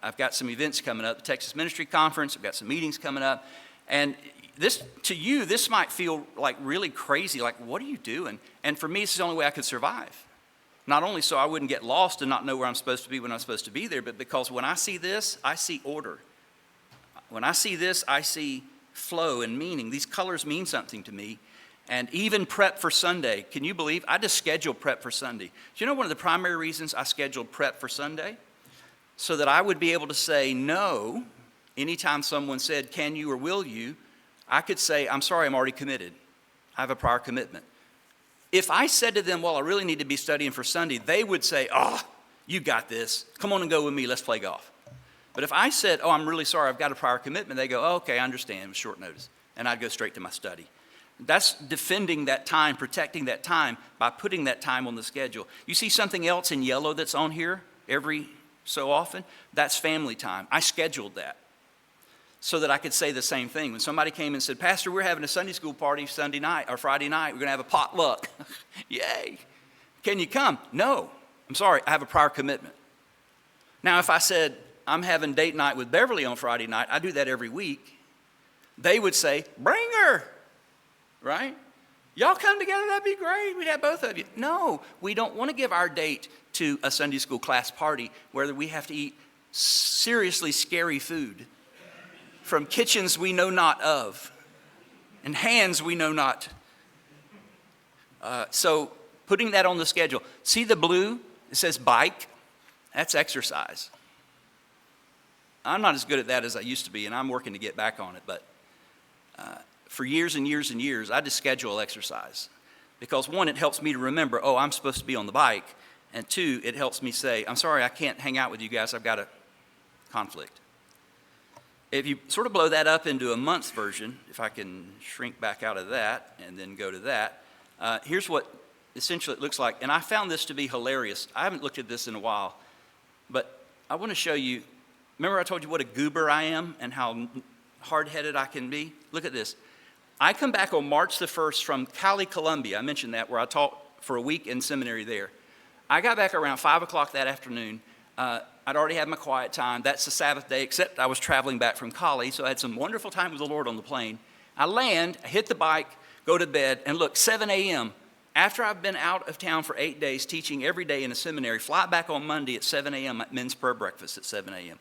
I've got some events coming up, the Texas Ministry Conference. I've got some meetings coming up. And this, to you, this might feel like really crazy, like, what are you doing? And for me, it's the only way I could survive. Not only so I wouldn't get lost and not know where I'm supposed to be when I'm supposed to be there, but because when I see this, I see order. When I see this, I see flow and meaning. These colors mean something to me. And even prep for Sunday, can you believe? I just scheduled prep for Sunday. Do you know one of the primary reasons I scheduled prep for Sunday? So that I would be able to say no anytime someone said, can you or will you? I could say, I'm sorry, I'm already committed. I have a prior commitment. If I said to them, well, I really need to be studying for Sunday, they would say, oh, you got this. Come on and go with me. Let's play golf. But if I said, oh, I'm really sorry, I've got a prior commitment, they go, oh, okay, I understand. It was short notice. And I'd go straight to my study. That's defending that time, protecting that time by putting that time on the schedule. You see something else in yellow that's on here every so often? That's family time. I scheduled that so that I could say the same thing. When somebody came and said, Pastor, we're having a Sunday school party Sunday night or Friday night. We're going to have a potluck. Yay. Can you come? No. I'm sorry. I have a prior commitment. Now, if I said, I'm having date night with Beverly on Friday night, I do that every week, they would say, bring her. Right? Y'all come together, that'd be great. We'd have both of you. No, we don't want to give our date to a Sunday school class party where we have to eat seriously scary food from kitchens we know not of and hands we know not. So putting that on the schedule. See the blue? It says bike. That's exercise. I'm not as good at that as I used to be, and I'm working to get back on it. But for years and years and years, I just schedule exercise. Because one, it helps me to remember, oh, I'm supposed to be on the bike. And two, it helps me say, I'm sorry, I can't hang out with you guys. I've got a conflict. If you sort of blow that up into a month version, if I can shrink back out of that and then go to that, here's what essentially it looks like. And I found this to be hilarious. I haven't looked at this in a while, but I want to show you. Remember I told you what a goober I am and how hard-headed I can be? Look at this. I come back on March the 1st from Cali, Colombia. I mentioned that, where I taught for a week in seminary there. I got back around 5 o'clock that afternoon. I'd already had my quiet time. That's the Sabbath day, except I was traveling back from Cali, so I had some wonderful time with the Lord on the plane. I land, I hit the bike, go to bed, and look, 7 a.m. After I've been out of town for 8 days, teaching every day in a seminary, fly back on Monday at 7 a.m. at men's prayer breakfast at 7 a.m.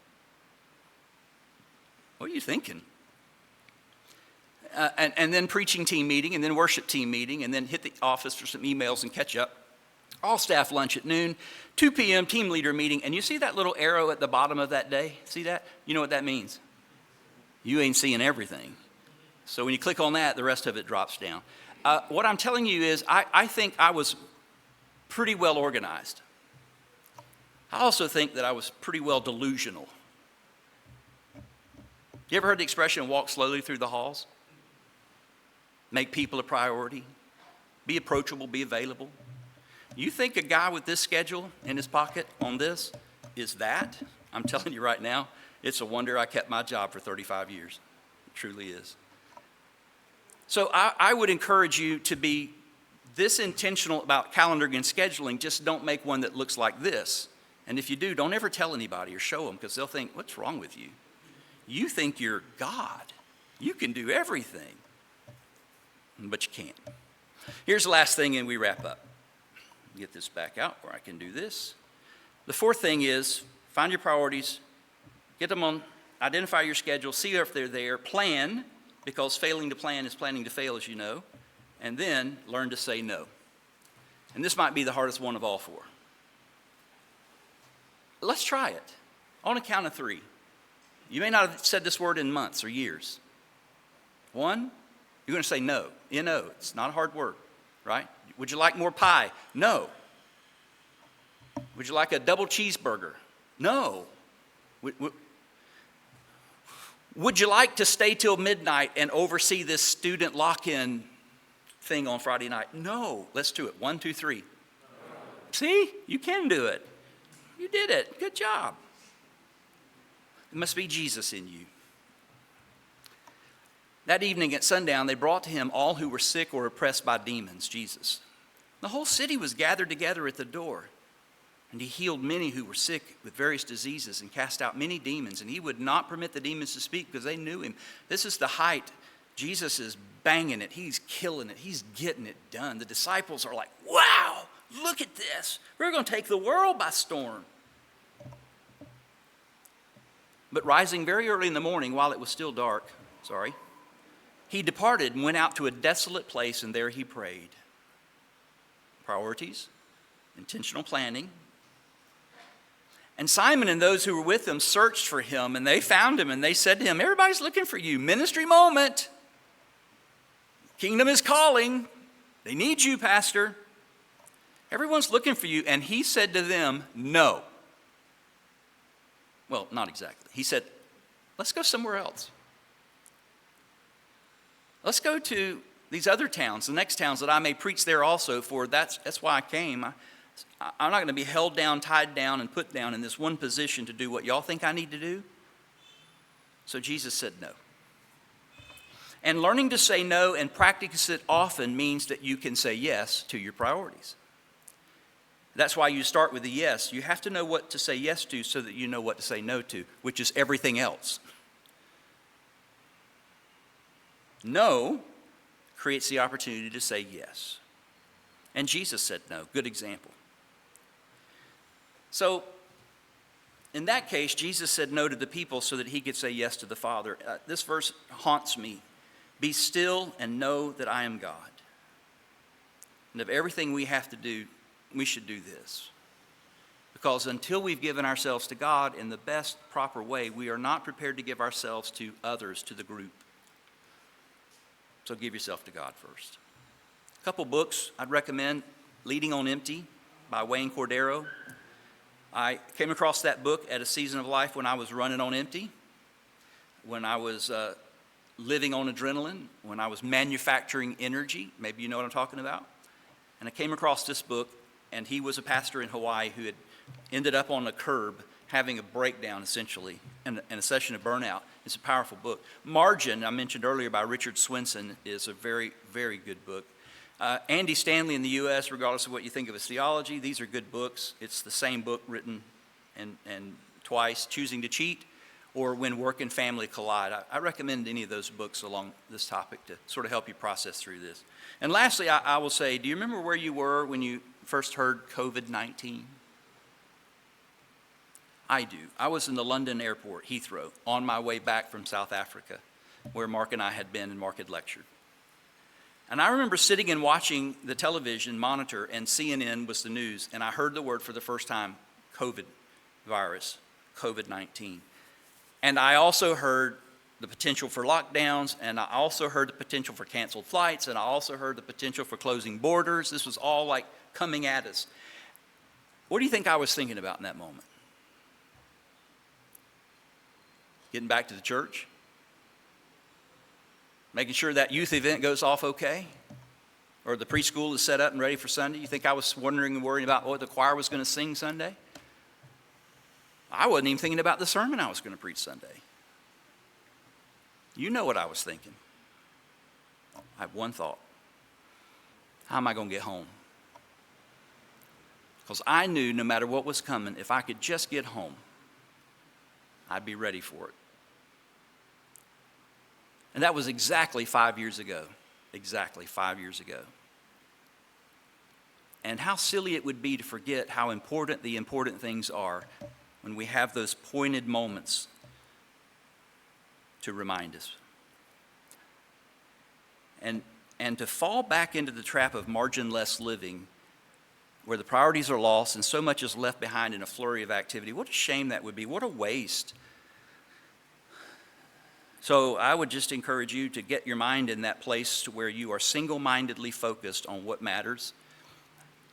What are you thinking? And then preaching team meeting, and then worship team meeting, and then hit the office for some emails and catch up. All staff lunch at noon, 2 p.m. team leader meeting. And you see that little arrow at the bottom of that day? See that? You know what that means? You ain't seeing everything. So when you click on that, the rest of it drops down. What I'm telling you is I think I was pretty well organized. I also think that I was pretty well delusional. You ever heard the expression, walk slowly through the halls? Make people a priority. Be approachable, be available. You think a guy with this schedule in his pocket on this is that? I'm telling you right now, it's a wonder I kept my job for 35 years. It truly is. So I would encourage you to be this intentional about calendaring and scheduling. Just don't make one that looks like this. And if you do, don't ever tell anybody or show them, because they'll think, what's wrong with you? You think you're God. You can do everything. But you can't. Here's the last thing, and we wrap up. Get this back out where I can do this. The fourth thing is find your priorities, get them on, identify your schedule, see if they're there, plan, because failing to plan is planning to fail, as you know, and then learn to say no. And this might be the hardest one of all four. Let's try it on a count of 3. You may not have said this word in months or years. 1, you're going to say no. N-O. It's not a hard word, right? Would you like more pie? No. Would you like a double cheeseburger? No. Would you like to stay till midnight and oversee this student lock-in thing on Friday night? No. Let's do it. 1, 2, 3. No. See? You can do it. You did it. Good job. It must be Jesus in you. That evening at sundown, they brought to him all who were sick or oppressed by demons, Jesus. The whole city was gathered together at the door, and he healed many who were sick with various diseases and cast out many demons, and he would not permit the demons to speak because they knew him. This is the height Jesus is banging it. He's killing it. He's getting it done. The disciples are like, wow, look at this. We're going to take the world by storm. But rising very early in the morning, while it was still dark, he departed and went out to a desolate place, and there he prayed. Priorities, intentional planning. And Simon and those who were with him searched for him, and they found him, and they said to him, everybody's looking for you. Ministry moment. Kingdom is calling. They need you, Pastor. Everyone's looking for you. And he said to them, no. Well, not exactly. He said, let's go somewhere else. Let's go to these other towns, the next towns, that I may preach there also, for that's why I came. I'm not going to be held down, tied down, and put down in this one position to do what y'all think I need to do. So Jesus said no. And learning to say no and practice it often means that you can say yes to your priorities. That's why you start with a yes. You have to know what to say yes to so that you know what to say no to, which is everything else. No creates the opportunity to say yes. And Jesus said no. Good example. So, in that case, Jesus said no to the people so that he could say yes to the Father. This verse haunts me. Be still and know that I am God. And of everything we have to do, we should do this. Because until we've given ourselves to God in the best, proper way, we are not prepared to give ourselves to others, to the group. So give yourself to God first. A couple books I'd recommend. Leading on Empty by Wayne Cordero. I came across that book at a season of life when I was running on empty, when I was living on adrenaline, when I was manufacturing energy. Maybe you know what I'm talking about. And I came across this book, and he was a pastor in Hawaii who had ended up on a curb having a breakdown, essentially, and a session of burnout. It's a powerful book. Margin, I mentioned earlier, by Richard Swenson, is a very, very good book. Andy Stanley in the U.S., regardless of what you think of his theology, these are good books. It's the same book written and twice, Choosing to Cheat, or When Work and Family Collide. I recommend any of those books along this topic to sort of help you process through this. And lastly, I will say, do you remember where you were when you first heard COVID-19? I do. I was in the London airport, Heathrow, on my way back from South Africa, where Mark and I had been and Mark had lectured. And I remember sitting and watching the television monitor, and CNN was the news, and I heard the word for the first time, COVID virus, COVID-19. And I also heard the potential for lockdowns, and I also heard the potential for canceled flights, and I also heard the potential for closing borders. This was all like coming at us. What do you think I was thinking about in that moment? Getting back to the church? Making sure that youth event goes off okay? Or the preschool is set up and ready for Sunday? You think I was wondering and worrying about what the choir was going to sing Sunday? I wasn't even thinking about the sermon I was going to preach Sunday. You know what I was thinking. I had one thought. How am I going to get home? Because I knew no matter what was coming, if I could just get home, I'd be ready for it. And that was exactly 5 years ago. Exactly 5 years ago. And how silly it would be to forget how important the important things are when we have those pointed moments to remind us. And to fall back into the trap of margin-less living, where the priorities are lost and so much is left behind in a flurry of activity, what a shame that would be. What a waste. So I would just encourage you to get your mind in that place to where you are single-mindedly focused on what matters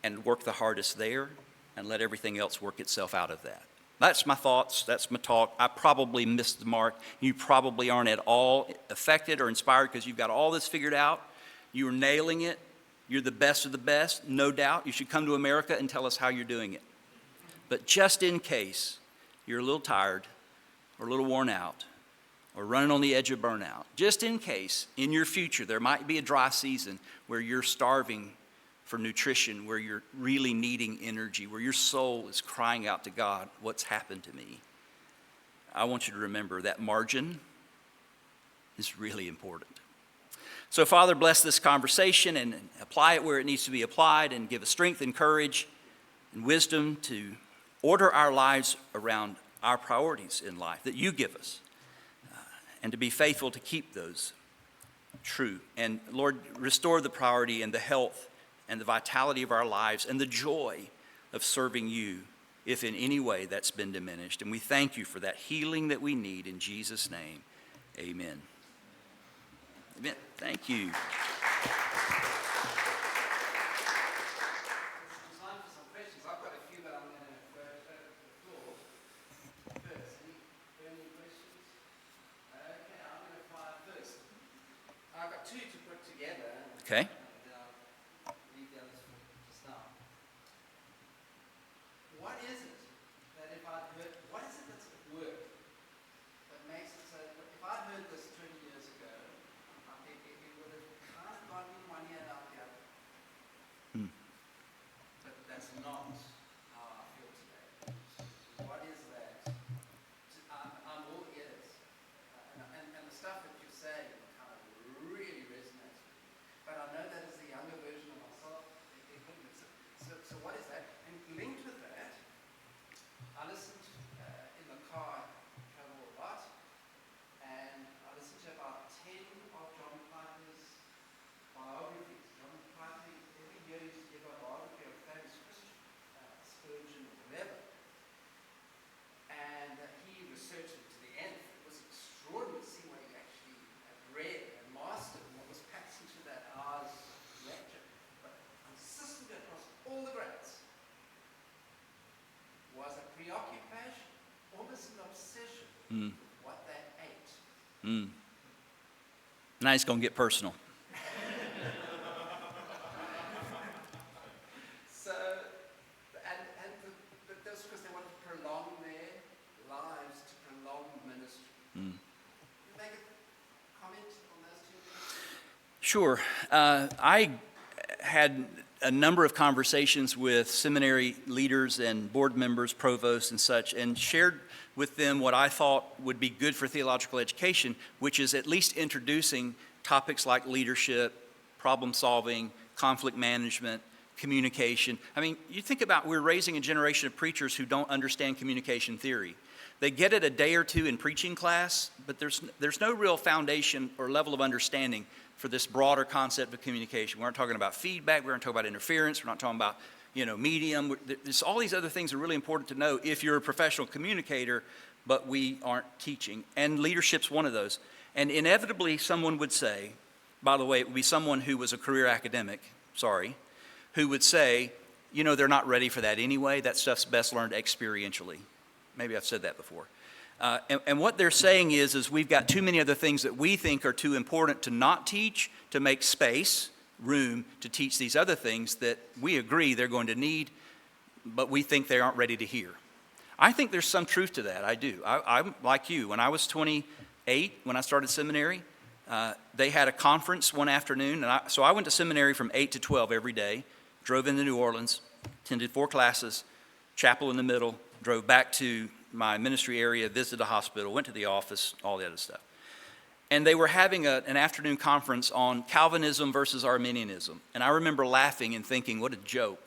and work the hardest there and let everything else work itself out of that. That's my thoughts. That's my talk. I probably missed the mark. You probably aren't at all affected or inspired because you've got all this figured out. You're nailing it. You're the best of the best, no doubt. You should come to America and tell us how you're doing it. But just in case you're a little tired or a little worn out, or running on the edge of burnout, just in case in your future there might be a dry season where you're starving for nutrition, where you're really needing energy, where your soul is crying out to God, what's happened to me? I want you to remember that margin is really important. So, Father, bless this conversation and apply it where it needs to be applied, and give us strength and courage and wisdom to order our lives around our priorities in life that you give us, and to be faithful to keep those true. And Lord, restore the priority and the health and the vitality of our lives and the joy of serving you, if in any way that's been diminished. And we thank you for that healing that we need in Jesus' name. Amen. Amen. Thank you. Time for some questions. I've got a few that I'm going to throw to the floor first. Any questions? Okay, I'm going to fire first. I've got two to put together. Okay. And I'll leave the others for just now. What is it that if I'd heard, what is it that's at work that makes it so, if I'd heard this 20 years ago, I think it would have kind of gone in one ear and out the other. But that's not how I feel today. What is that? I'm all ears. And the stuff that you say kind of really resonates with me. But I know that as a younger version of myself, it wouldn't. So what is that? And linked with that, I listened in the car, travel a lot, and I listened to about 10 of John Piper's biographies. John Piper, every year used to give a biography of a famous Christian, Spurgeon or whoever. And he researched it to the end. It was extraordinary to see what he actually had read and mastered and what was packed into that hour's lecture. But consistent across all the greats was a preoccupation, almost an obsession with what they ate. Now it's going to get personal. So, but that's because they wanted to prolong their lives, to prolong ministry. You make a comment on those two things? Sure. I had a number of conversations with seminary leaders and board members, provosts and such, and shared with them what I thought would be good for theological education, which is at least introducing topics like leadership, problem solving, conflict management, communication. I mean, you think about, we're raising a generation of preachers who don't understand communication theory. They get it a day or two in preaching class, but there's no real foundation or level of understanding for this broader concept of communication. We aren't talking about feedback, we aren't talking about interference, we're not talking about, medium. There's all these other things are really important to know if you're a professional communicator, but we aren't teaching. And leadership's one of those. And inevitably someone would say, by the way, it would be someone who was a career academic, who would say, they're not ready for that anyway, that stuff's best learned experientially. Maybe I've said that before. And what they're saying is we've got too many other things that we think are too important to not teach, to make space, room to teach these other things that we agree they're going to need, but we think they aren't ready to hear. I think there's some truth to that. I do. I'm like you. When I was 28, when I started seminary, they had a conference one afternoon, so I went to seminary from 8 to 12 every day, drove into New Orleans, attended 4 classes, chapel in the middle, drove back to my ministry area, visited a hospital, went to the office, all the other stuff. And they were having an afternoon conference on Calvinism versus Arminianism. And I remember laughing and thinking, what a joke.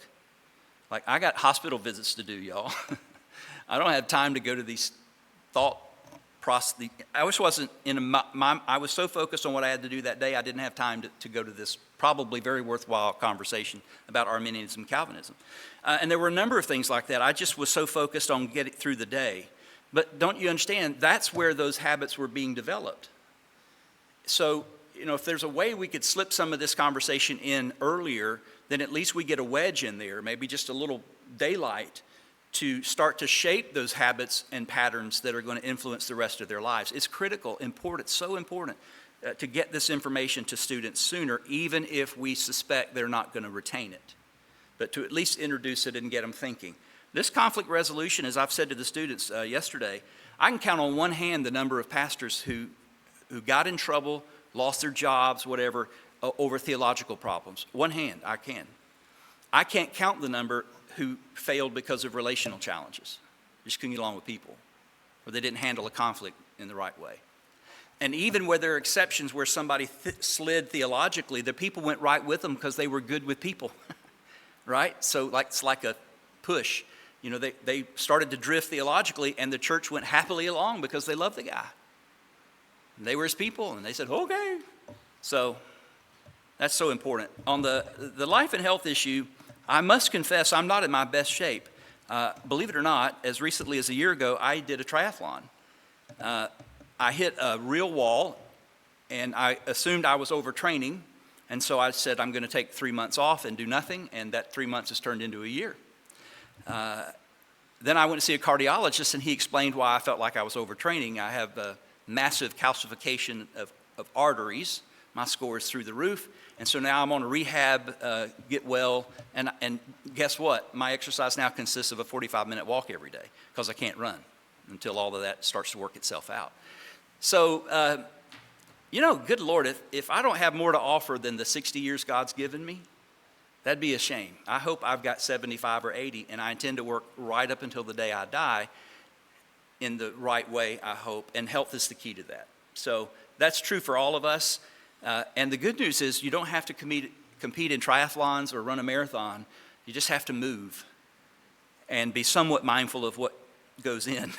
Like, I got hospital visits to do, y'all. I don't have time to go to these thought process. I wish wasn't I was so focused on what I had to do that day, I didn't have time to go to this probably very worthwhile conversation about Arminianism and Calvinism. And there were a number of things like that. I just was so focused on getting through the day. But don't you understand, that's where those habits were being developed. So, if there's a way we could slip some of this conversation in earlier, then at least we get a wedge in there, maybe just a little daylight to start to shape those habits and patterns that are going to influence the rest of their lives. It's critical, important, so important to get this information to students sooner, even if we suspect they're not going to retain it, but to at least introduce it and get them thinking. This conflict resolution, as I've said to the students yesterday, I can count on one hand the number of pastors who got in trouble, lost their jobs, whatever, over theological problems. One hand, I can. I can't count the number who failed because of relational challenges. Just couldn't get along with people, or they didn't handle a conflict in the right way. And even where there are exceptions where somebody slid theologically, the people went right with them because they were good with people, right? So it's like a push. You know, they started to drift theologically, and the church went happily along because they loved the guy. And they were his people, and they said, okay. So that's so important. On the life and health issue, I must confess I'm not in my best shape. Believe it or not, as recently as a year ago, I did a triathlon. I hit a real wall, and I assumed I was overtraining, and so I said I'm going to take 3 months off and do nothing, and that 3 months has turned into a year. Then I went to see a cardiologist, and he explained why I felt like I was overtraining. I have a massive calcification of arteries. My score is through the roof, and so now I'm on a rehab, get well, and guess what? My exercise now consists of a 45-minute walk every day because I can't run until all of that starts to work itself out. So, good Lord, if I don't have more to offer than the 60 years God's given me, that'd be a shame. I hope I've got 75 or 80, and I intend to work right up until the day I die in the right way, I hope, and health is the key to that. So that's true for all of us. And the good news is you don't have to compete in triathlons or run a marathon. You just have to move and be somewhat mindful of what goes in.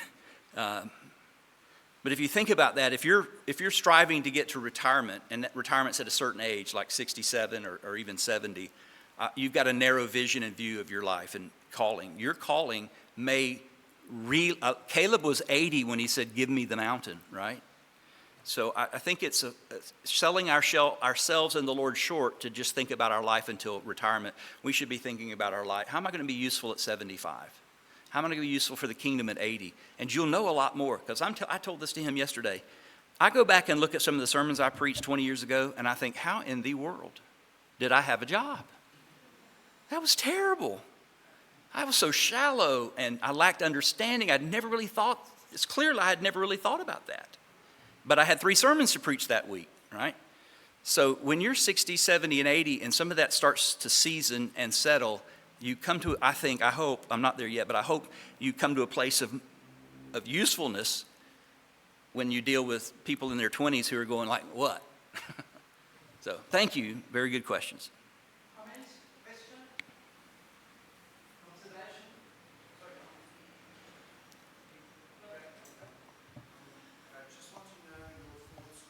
But if you think about that, if you're striving to get to retirement, and that retirement's at a certain age, like 67 or even 70, you've got a narrow vision and view of your life and calling. Your calling may Caleb was 80 when he said, "Give me the mountain," right? So I think it's selling ourselves and the Lord short to just think about our life until retirement. We should be thinking about our life. How am I going to be useful at 75? How am I going to be useful for the kingdom at 80? And you'll know a lot more, because I told this to him yesterday. I go back and look at some of the sermons I preached 20 years ago, and I think, how in the world did I have a job? That was terrible. I was so shallow, and I lacked understanding. It's clear I had never really thought about that. But I had 3 sermons to preach that week, right? So when you're 60, 70, and 80, and some of that starts to season and settle, you come to, I hope, I'm not there yet, but I hope you come to a place of usefulness when you deal with people in their 20s who are going like, what? So thank you. Very good questions. Comments? Question? Observation? I just want to know your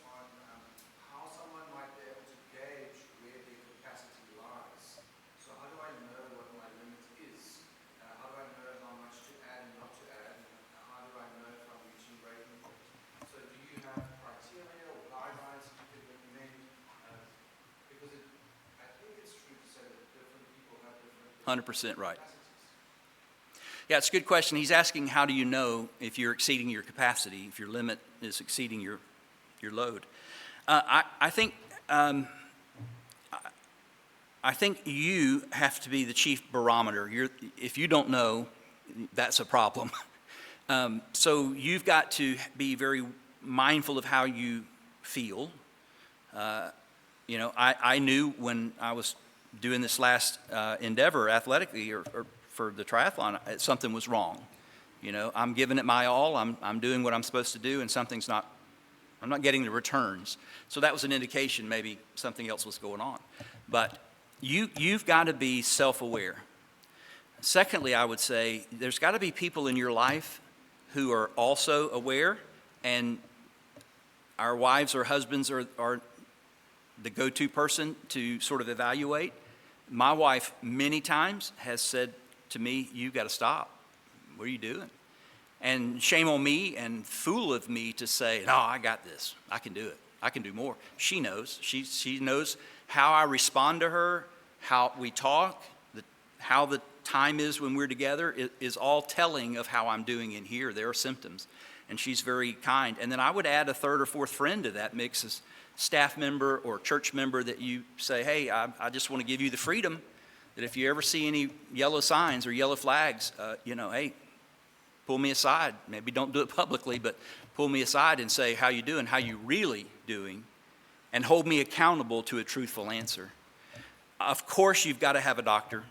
thoughts on how someone might be able to gauge where their capacity lies. So how do I know what my limit is? How do I know how much to add and not to add? How do I know if I'm reaching breaking point? So do you have criteria or guidelines you could recommend? Because I think it's true to say that different people have different 100% right. capacities. Yeah, it's a good question. He's asking, how do you know if you're exceeding your capacity, if your limit is exceeding your load? I think you have to be the chief barometer. If you don't know, that's a problem. So you've got to be very mindful of how you feel. I knew when I was doing this last endeavor athletically or for the triathlon, something was wrong. I'm giving it my all. I'm doing what I'm supposed to do, and I'm not getting the returns. So that was an indication maybe something else was going on. But you've got to be self-aware. Secondly, I would say there's got to be people in your life who are also aware, and our wives or husbands are the go-to person to sort of evaluate. My wife many times has said to me, "You got to stop. What are you doing?" And shame on me and fool of me to say, "No, I got this. I can do it. I can do more." She knows. She knows how I respond to her, how we talk, how the time is when we're together is all telling of how I'm doing in here. There are symptoms. And she's very kind. And then I would add a third or fourth friend to that mix, as staff member or church member that you say, "Hey, I just want to give you the freedom that if you ever see any yellow signs or yellow flags, hey, pull me aside. Maybe don't do it publicly, but pull me aside and say, how you doing, how you really doing, and hold me accountable to a truthful answer." Of course, you've got to have a doctor.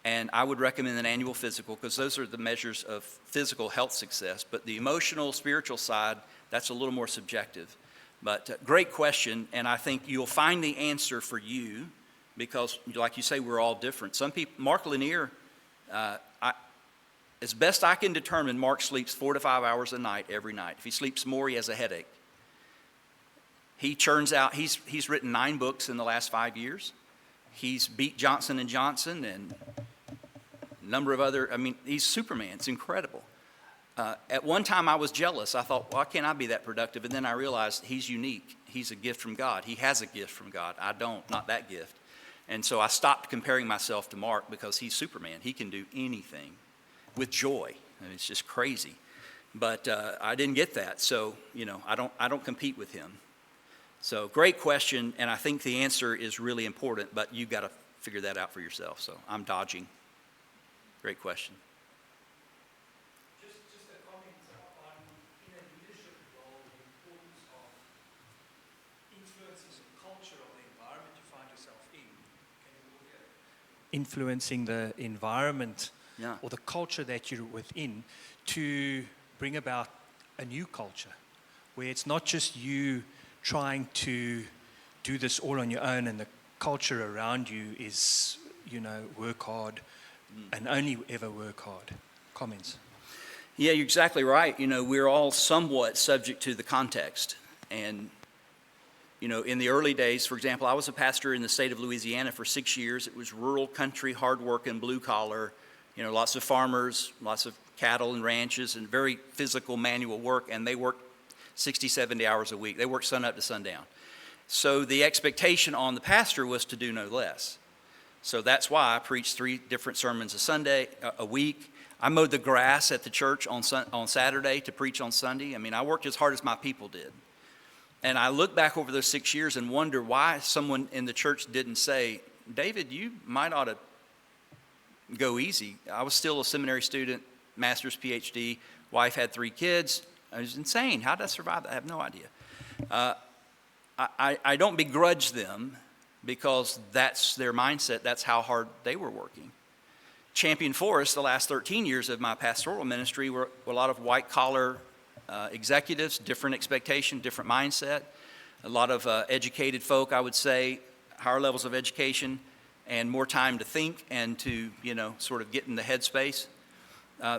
And I would recommend an annual physical, because those are the measures of physical health success. But the emotional, spiritual side, That's a little more subjective. But great question, and I think you'll find the answer for you because, like you say, we're all different. Some people, Mark Lanier, as best I can determine, Mark sleeps 4 to 5 hours a night every night. If he sleeps more, he has a headache. He churns out, he's written 9 books in the last 5 years. He's beat Johnson & Johnson and a number of other, he's Superman. It's incredible. At one time I was jealous. I thought, why can't I be that productive? And then I realized he's unique. He's a gift from God. He has a gift from God. I don't, not that gift. And so I stopped comparing myself to Mark because he's Superman. He can do anything with joy. And it's just crazy. But I didn't get that. So, I don't compete with him. So great question. And I think the answer is really important, but you've got to figure that out for yourself. So I'm dodging. Great question. Influencing the environment Yeah. or the culture that you're within to bring about a new culture where it's not just you trying to do this all on your own and the culture around you is, work hard and only ever work hard. Comments? Yeah, you're exactly right. We're all somewhat subject to the context. And in the early days, for example, I was a pastor in the state of Louisiana for 6 years. It was rural country, hard working, blue collar, lots of farmers, lots of cattle and ranches, and very physical manual work, and they worked 60, 70 hours a week. They worked sun up to sundown. So the expectation on the pastor was to do no less. So that's why I preached 3 different sermons a week. I mowed the grass at the church on Saturday to preach on Sunday. I worked as hard as my people did. And I look back over those 6 years and wonder why someone in the church didn't say, David, you might ought to go easy. I was still a seminary student, master's, PhD. Wife had 3 kids. I was insane. How did I survive that? I have no idea. I don't begrudge them because that's their mindset. That's how hard they were working. Champion Forest, the last 13 years of my pastoral ministry, were a lot of white-collar executives, different expectation, different mindset, a lot of educated folk, I would say, higher levels of education, and more time to think and to, sort of get in the headspace.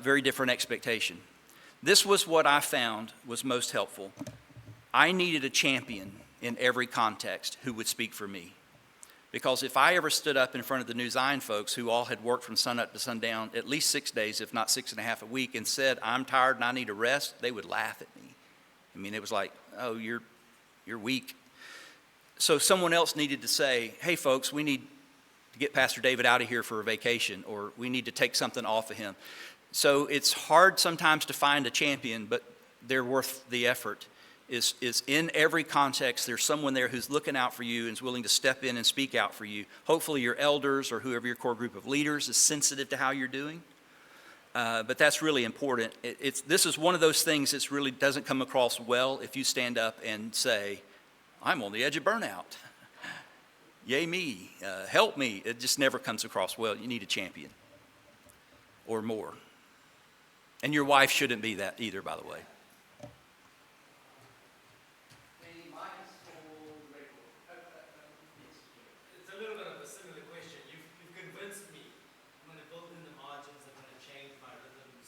Very different expectation. This was what I found was most helpful. I needed a champion in every context who would speak for me. Because if I ever stood up in front of the New Zion folks who all had worked from sunup to sundown at least 6 days, if not 6.5 a week, and said, I'm tired and I need a rest, they would laugh at me. It was like, oh, you're weak. So someone else needed to say, hey, folks, we need to get Pastor David out of here for a vacation, or we need to take something off of him. So it's hard sometimes to find a champion, but they're worth the effort. Is in every context, there's someone there who's looking out for you and is willing to step in and speak out for you. Hopefully your elders or whoever your core group of leaders is sensitive to how you're doing. But that's really important. This is one of those things that really doesn't come across well if you stand up and say, I'm on the edge of burnout. Yay me, help me. It just never comes across well. You need a champion or more. And your wife shouldn't be that either, by the way.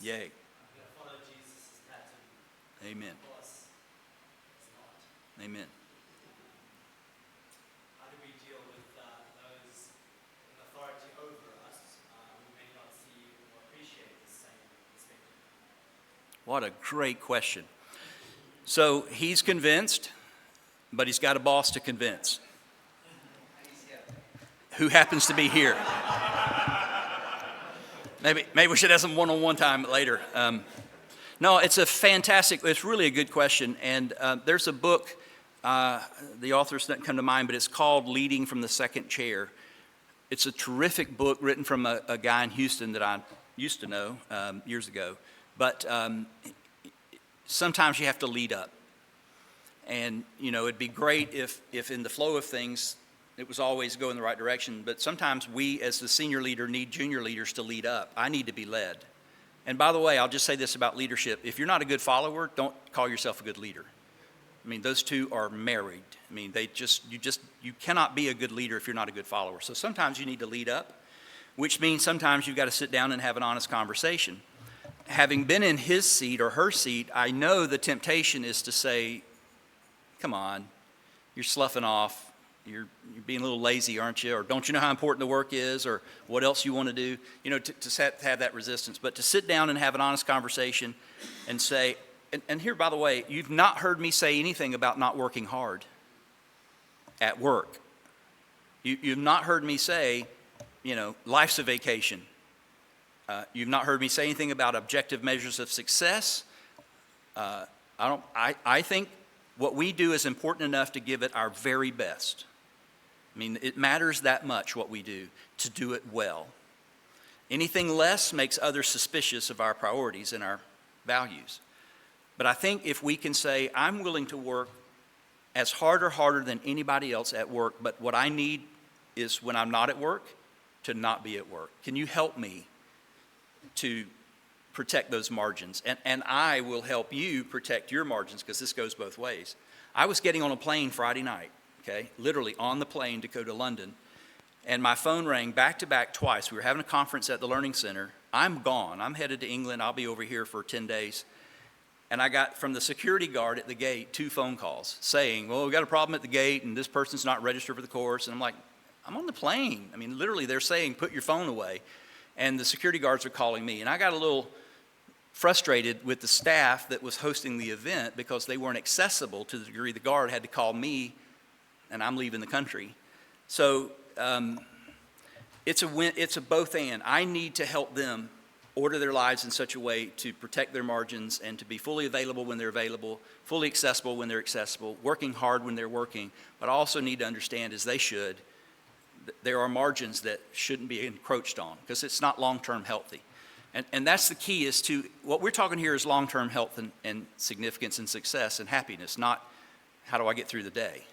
Yay. I'm going to follow Jesus' pattern. Amen. Of course, it's not. Amen. How do we deal with those in authority over us who may not see or appreciate the same perspective? What a great question. So he's convinced, but he's got a boss to convince. Who happens to be here. Maybe we should have some one-on-one time later. No, it's really a good question. And there's a book, the author's doesn't come to mind, but it's called Leading from the Second Chair. It's a terrific book written from a guy in Houston that I used to know years ago. But sometimes you have to lead up. And, it'd be great if in the flow of things, it was always go in the right direction, but sometimes we as the senior leader need junior leaders to lead up. I need to be led. And by the way, I'll just say this about leadership. If you're not a good follower, don't call yourself a good leader. I mean, those two are married. I mean, you cannot be a good leader if you're not a good follower. So sometimes you need to lead up, which means sometimes you've got to sit down and have an honest conversation. Having been in his seat or her seat, I know the temptation is to say, come on, you're sloughing off. You're being a little lazy, aren't you? Or don't you know how important the work is? Or what else you want to do? You know, to have that resistance. But to sit down and have an honest conversation and say, and here, by the way, you've not heard me say anything about not working hard at work. You've not heard me say, you know, life's a vacation. You've not heard me say anything about objective measures of success. I think what we do is important enough to give it our very best. I mean, it matters that much what we do to do it well. Anything less makes others suspicious of our priorities and our values. But I think if we can say, I'm willing to work as hard or harder than anybody else at work, but what I need is when I'm not at work, to not be at work. Can you help me to protect those margins? And I will help you protect your margins, because this goes both ways. I was getting on a plane Friday night, okay, literally on the plane to go to London, and my phone rang back to back twice. We were having a conference at the Learning Center. I'm gone. I'm headed to England. I'll be over here for 10 days. And I got from the security guard at the gate 2 phone calls saying, well, we got a problem at the gate and this person's not registered for the course. And I'm like, I'm on the plane. I mean, literally they're saying, put your phone away. And the security guards are calling me. And I got a little frustrated with the staff that was hosting the event because they weren't accessible to the degree the guard had to call me, and I'm leaving the country. So it's a both and. I need to help them order their lives in such a way to protect their margins and to be fully available when they're available, fully accessible when they're accessible, working hard when they're working. But I also need to understand, as they should, there are margins that shouldn't be encroached on because it's not long-term healthy. And that's the key, is to, what we're talking here is long-term health and significance and success and happiness, not how do I get through the day.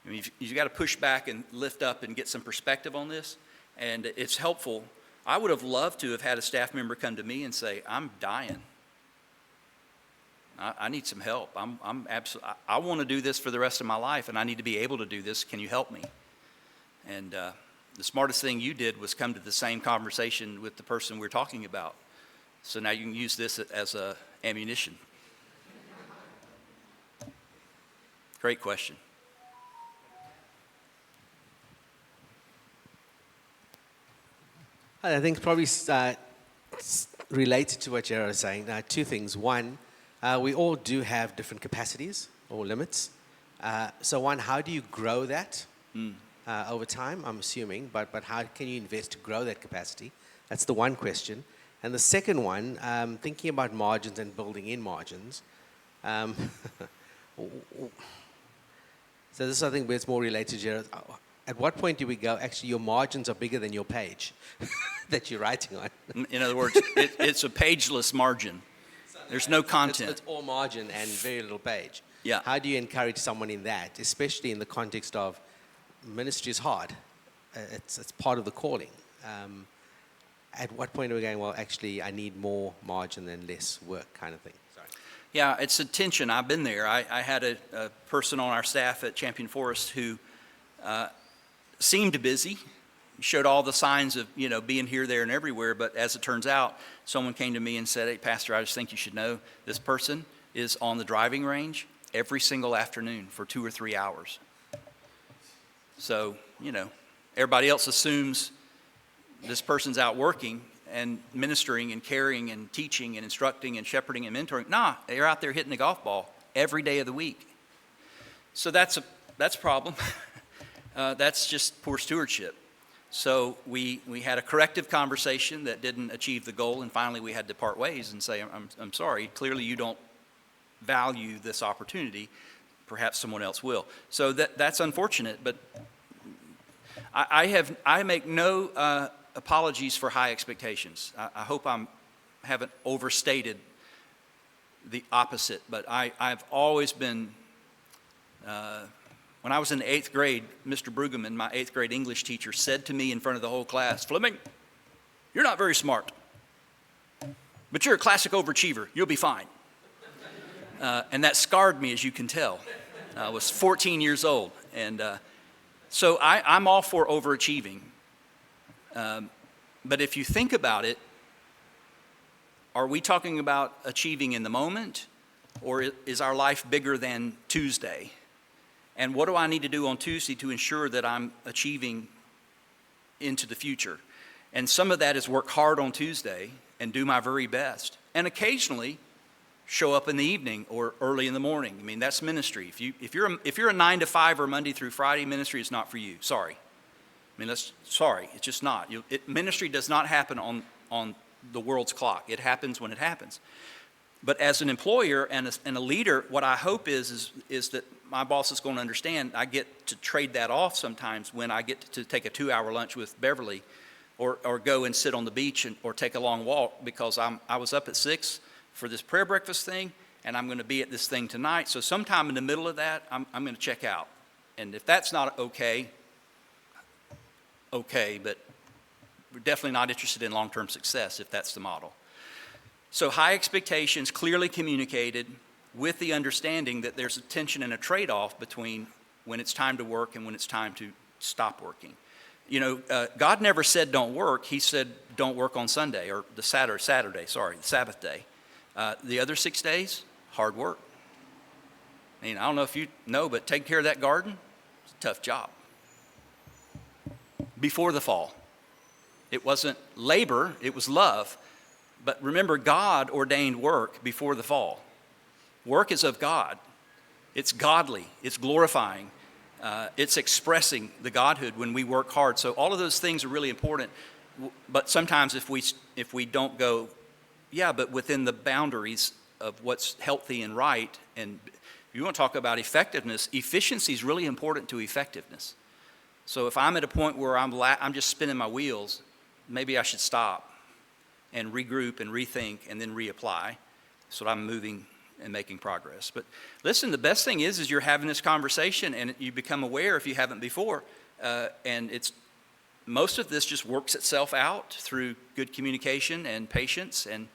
I mean, you've got to push back and lift up and get some perspective on this, and it's helpful. I would have loved to have had a staff member come to me and say, I'm dying. I need some help. I want to do this for the rest of my life, and I need to be able to do this. Can you help me? And the smartest thing you did was come to the same conversation with the person we're talking about. So now you can use this as ammunition. Great question. I think probably related to what Jared was saying, 2 things. One, we all do have different capacities or limits. So one, how do you grow that over time, I'm assuming, but how can you invest to grow that capacity? That's the one question. And the second one, thinking about margins and building in margins. So this, I think, where it's more related to Jared. At what point do we go, actually, your margins are bigger than your page that you're writing on? In other words, it's a pageless margin. There's no content. It's all margin and very little page. Yeah. How do you encourage someone in that, especially in the context of ministry is hard? It's part of the calling. At what point are we going, well, actually, I need more margin than less work kind of thing? Sorry. Yeah, it's a tension. I've been there. I had a person on our staff at Champion Forest who seemed busy, showed all the signs of, being here, there, and everywhere. But as it turns out, someone came to me and said, hey, Pastor, I just think you should know this person is on the driving range every single afternoon for 2 or 3 hours. So, everybody else assumes this person's out working and ministering and caring and teaching and instructing and shepherding and mentoring. Nah, they're out there hitting the golf ball every day of the week. So that's a problem. That's just poor stewardship. So we had a corrective conversation that didn't achieve the goal, and finally we had to part ways and say, I'm sorry, clearly you don't value this opportunity. Perhaps someone else will. So that's unfortunate, but I make no apologies for high expectations. I hope I haven't overstated the opposite, but I've always been, when I was in the 8th grade, Mr. Brueggemann, my 8th grade English teacher, said to me in front of the whole class, Fleming, you're not very smart. But you're a classic overachiever. You'll be fine. And that scarred me, as you can tell. I was 14 years old. And so I'm all for overachieving. But if you think about it, are we talking about achieving in the moment? Or is our life bigger than Tuesday? And what do I need to do on Tuesday to ensure that I'm achieving into the future? And some of that is work hard on Tuesday and do my very best. And occasionally show up in the evening or early in the morning. I mean, that's ministry. If you're a 9 to 5 or Monday through Friday, ministry is not for you. Sorry. I mean, sorry, it's just not. Ministry does not happen on the world's clock. It happens when it happens. But as an employer and a leader, what I hope is that my boss is going to understand I get to trade that off sometimes when I get to take a 2-hour lunch with Beverly or go and sit on the beach or take a long walk because I was up at 6 for this prayer breakfast thing and I'm going to be at this thing tonight. So sometime in the middle of that, I'm going to check out. And if that's not okay, but we're definitely not interested in long-term success if that's the model. So high expectations, clearly communicated, with the understanding that there's a tension and a trade-off between when it's time to work and when it's time to stop working. You know, God never said don't work. He said don't work on Sunday or the Sabbath day. The other 6 days, hard work. I mean, I don't know if you know, but taking care of that garden, it's a tough job. Before the fall, it wasn't labor, it was love. But remember, God ordained work before the fall. Work is of God. It's godly. It's glorifying. It's expressing the Godhood when we work hard. So all of those things are really important. But sometimes if we don't go, yeah, but within the boundaries of what's healthy and right, and if you want to talk about effectiveness, efficiency is really important to effectiveness. So if I'm at a point where I'm just spinning my wheels, maybe I should stop and regroup and rethink and then reapply so that I'm moving and making progress. But listen, the best thing is you're having this conversation and you become aware if you haven't before. And most of this just works itself out through good communication and patience. And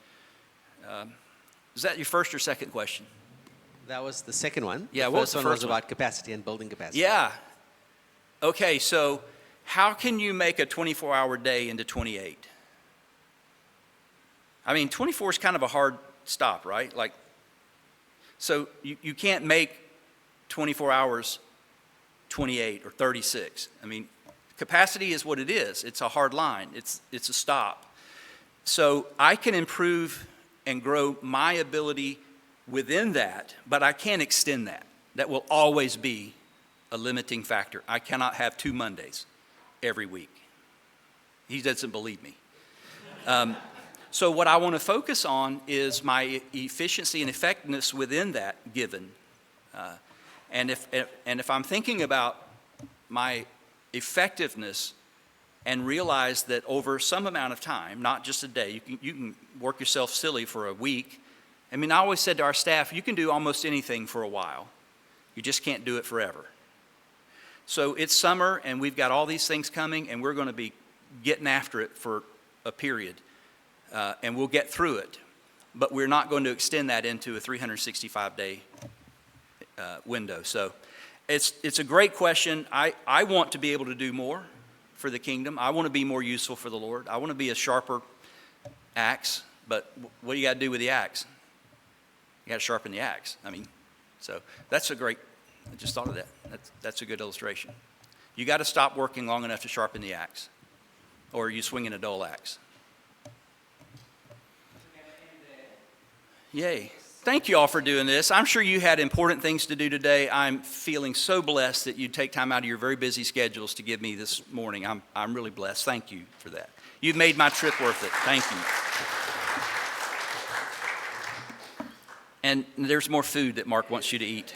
is that your first or second question? That was the second one. Yeah, the what was first the one first was one? about capacity and building capacity. Yeah. Okay, so how can you make a 24-hour day into 28? I mean, 24 is kind of a hard stop, right? Like, so you can't make 24 hours 28 or 36. I mean, capacity is what it is. It's a hard line. It's a stop. So I can improve and grow my ability within that, but I can't extend that. That will always be a limiting factor. I cannot have 2 Mondays every week. He doesn't believe me. So what I want to focus on is my efficiency and effectiveness within that given. And if I'm thinking about my effectiveness and realize that over some amount of time, not just a day, you can work yourself silly for a week. I mean, I always said to our staff, you can do almost anything for a while. You just can't do it forever. So it's summer and we've got all these things coming and we're going to be getting after it for a period. And we'll get through it, but we're not going to extend that into a 365-day window. So it's a great question. I want to be able to do more for the kingdom. I want to be more useful for the Lord. I want to be a sharper axe, but what do you got to do with the axe? You got to sharpen the axe. I mean, so that's a great, I just thought of that. That's a good illustration. You got to stop working long enough to sharpen the axe, or you swinging a dull axe. Yay. Thank you all for doing this. I'm sure you had important things to do today. I'm feeling so blessed that you take time out of your very busy schedules to give me this morning. I'm really blessed. Thank you for that. You've made my trip worth it. Thank you. And there's more food that Mark wants you to eat.